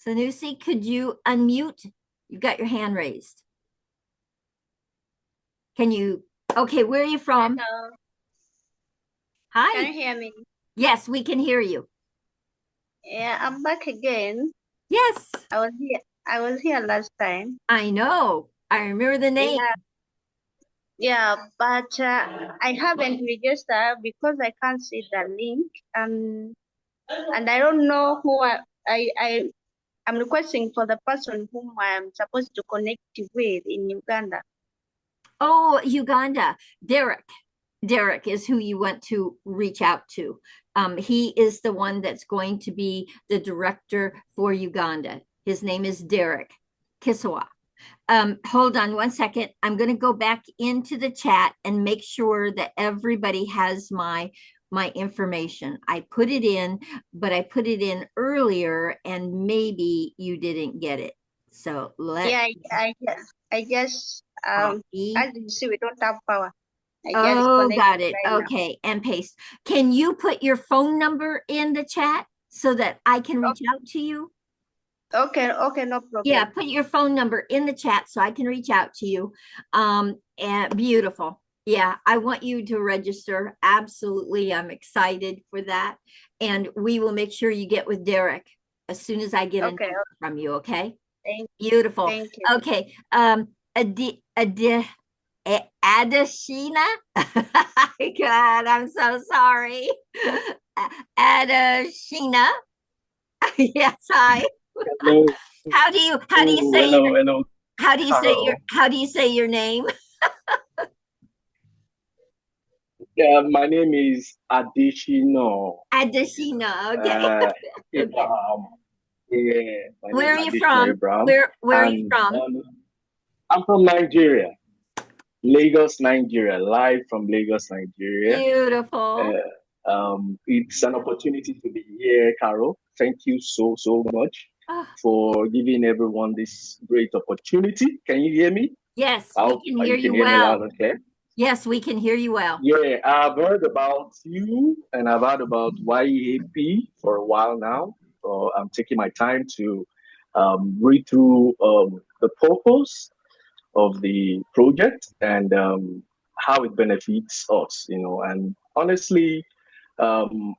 Sanusi, could you unmute? You've got your hand raised. Can you, okay, where are you from? Hello. Hi. Can you hear me? Yes, we can hear you. Yeah, I'm back again. Yes. I was here last time. I know. I remember the name. Yeah, but I haven't registered because I can't see the link. And I don't know who I'm requesting for the person whom I'm supposed to connect with in Uganda. Oh, Uganda. Derek is who you want to reach out to. He is the one that's going to be the director for Uganda. His name is Derek Kiswa. Hold on 1 second. I'm going to go back into the chat and make sure that everybody has my information. I put it in, but I put it in earlier and maybe you didn't get it. So I guess as you see, we don't have power. Oh, got it. Right, okay, now. And paste. Can you put your phone number in the chat so that I can reach out to you? Okay, no problem. Yeah, put your phone number in the chat so I can reach out to you. And beautiful. Yeah, I want you to register. Absolutely. I'm excited for that. And we will make sure you get with Derek as soon as I get a number from you, okay? Thank beautiful. Thank you. Okay. Adashina. God, I'm so sorry. Adashina. Yes, hi. Hello. How do you say Hello. Carol. how do you say your name? Yeah, my name is Adishino. Adashina. Okay. Uh, Okay. Abraham. Yeah, my name Where is are you Adishino from? Abraham, Where are you and from? I'm from Nigeria, Lagos, Nigeria, live from Lagos, Nigeria. Beautiful. It's an opportunity to be here, Carol. Thank you so much Oh, for giving everyone this great opportunity. Can you hear me? yes, I we hope can hear you can you hear me loud well. and clear. Yes, we can hear you well. Yeah, I've heard about you and I've heard about Y.E.A.P for a while now. So I'm taking my time to read through the purpose of the project and how it benefits us, And honestly, I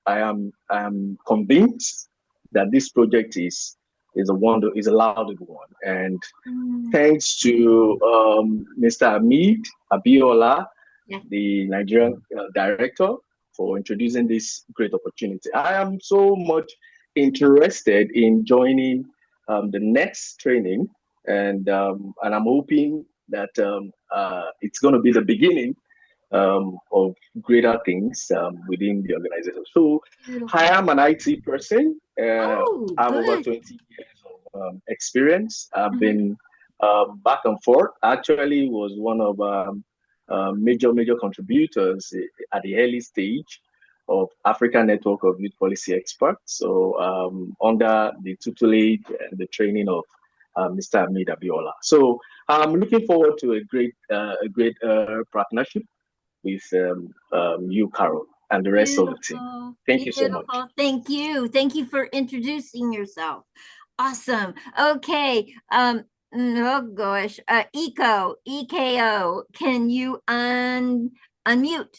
am convinced that this project is a lauded one. And thanks to Mr. Abiola, Yeah. the Nigerian director, for introducing this great opportunity. I am so much interested in joining the next training, and I'm hoping that it's going to be the beginning of greater things within the organization. So Beautiful. I am an IT person. Oh, I have over good. 20 years of experience. I've Mhm. been back and forth. Actually, was one of major contributors at the early stage of African Network of Youth Policy Experts. So under the tutelage and the training of Mr. Hamid Abiola. So I'm looking forward to a great partnership with you, Carol, and the rest of the team. Beautiful. Thank you so much. Beautiful. Thank you. Thank you for introducing yourself. Awesome. Okay. Oh gosh. EKO, can you unmute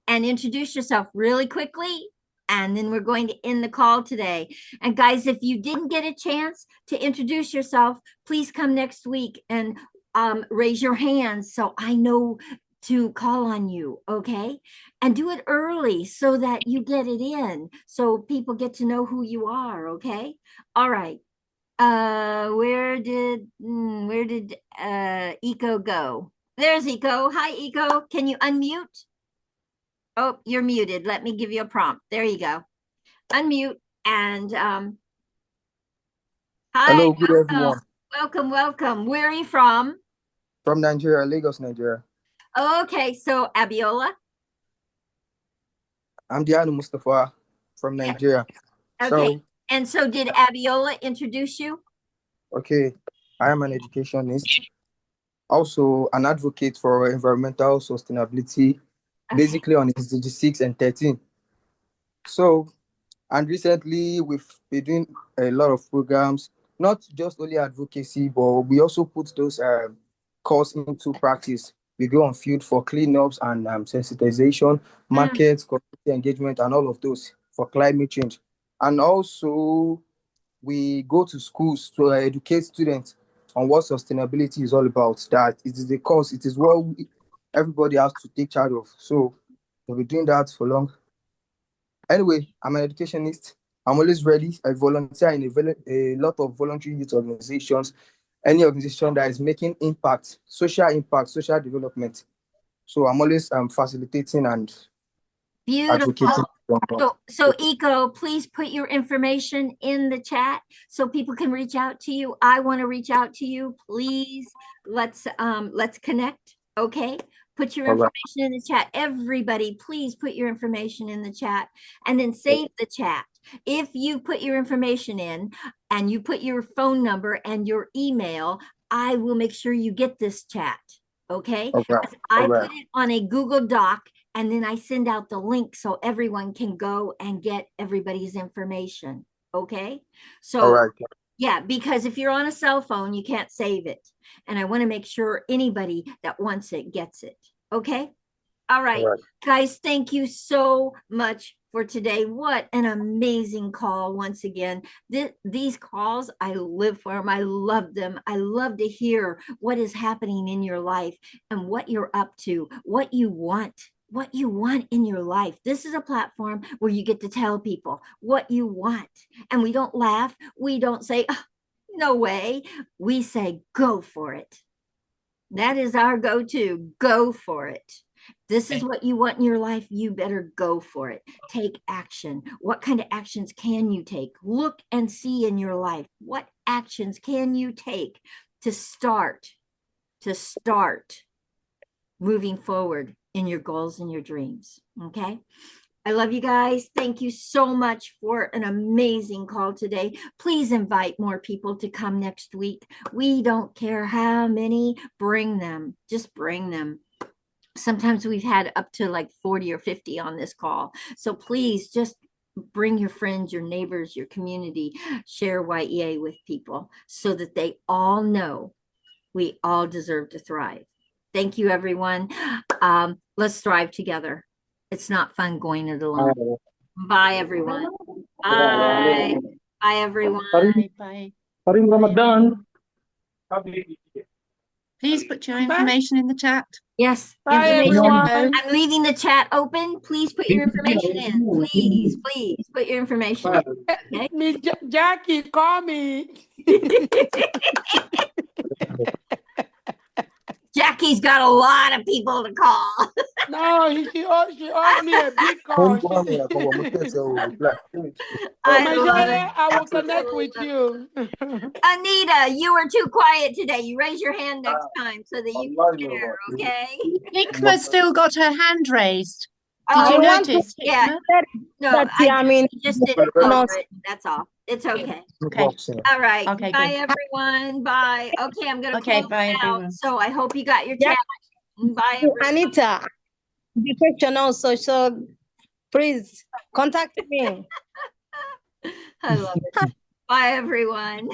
and introduce yourself really quickly? And then we're going to end the call today. And guys, if you didn't get a chance to introduce yourself, please come next week and raise your hands so I know to call on you, okay? And do it early so that you get it in, so people get to know who you are, okay? All right. Where did Eco go? There's Eco. Hi, Eco. Can you unmute? Oh, you're muted. Let me give you a prompt. There you go. Unmute and hi. Hello, good everyone. Welcome. Where are you from? From Nigeria, Lagos, Nigeria. Okay, so Abiola. I'm Diana Mustafa from Nigeria. Okay, and so did Abiola introduce you? Okay, I am an educationist, also an advocate for environmental sustainability, basically on SDG 6 and 13. So, and recently we've been doing a lot of programs, not just only advocacy, but we also put those calls into practice. We go on field for cleanups and sensitization, markets, community engagement, and all of those for climate change. And also, we go to schools to educate students on what sustainability is all about. That it is the cause, it is what everybody has to take charge of. So, we've been doing that for long. Anyway, I'm an educationist. I'm always ready. I volunteer in a lot of voluntary youth organizations, any organization that is making impact, social development. So I'm always facilitating and advocating. Beautiful. So Eco, please put your information in the chat so people can reach out to you. I want to reach out to you. Please, let's connect. Okay. Put your information in the chat. Everybody, please put your information in the chat and then save the chat. If you put your information in and you put your phone number and your email, I will make sure you get this chat. Okay. I put it on a Google Doc and then I send out the link so everyone can go and get everybody's information. Okay. So yeah, because if you're on a cell phone, you can't save it. And I want to make sure anybody that wants it gets it. Okay. All right, All right. guys, thank you so much for today. What an amazing call once again. These calls, I live for them. I love them. I love to hear what is happening in your life and what you're up to, what you want in your life. This is a platform where you get to tell people what you want. And we don't laugh. We don't say, oh, no way. We say, go for it. That is our go-to. Go for it. This is what you want in your life. You better go for it. Take action. What kind of actions can you take? Look and see in your life. What actions can you take to start moving forward in your goals and your dreams? Okay. I love you guys. Thank you so much for an amazing call today. Please invite more people to come next week. We don't care how many, bring them. Just bring them. Sometimes we've had up to like 40 or 50 on this call. So please just bring your friends, your neighbors, your community, share Y.E.A. with people so that they all know we all deserve to thrive. Thank you, everyone. Let's thrive together. It's not fun going it alone. Bye, everyone. Bye. Bye, everyone. Bye. Karim Ramadan. Please put your information in the chat. Yes. Bye, Information. everyone. I'm leaving the chat open. Please put your information in. Please put your information in. Okay. Miss Jackie, call me. Jackie's got a lot of people to call. No, she owes me a big call. I love Majaya, it. I will Absolutely connect with love you. it. Anita, you were too quiet today. You raise your hand next time so that you can share, okay? Hikma's still got her hand raised. Did Oh, you I want to- notice, yeah. Hikma? No, But, I mean, just didn't call her. That's all. It's okay. Okay. All right. Okay, Bye, good. everyone. Bye. Okay, I'm going to Okay, close bye, out. everyone. So I hope you got your chat. Bye, everyone. Anita, the question also, so please contact me. I love it. Bye, everyone.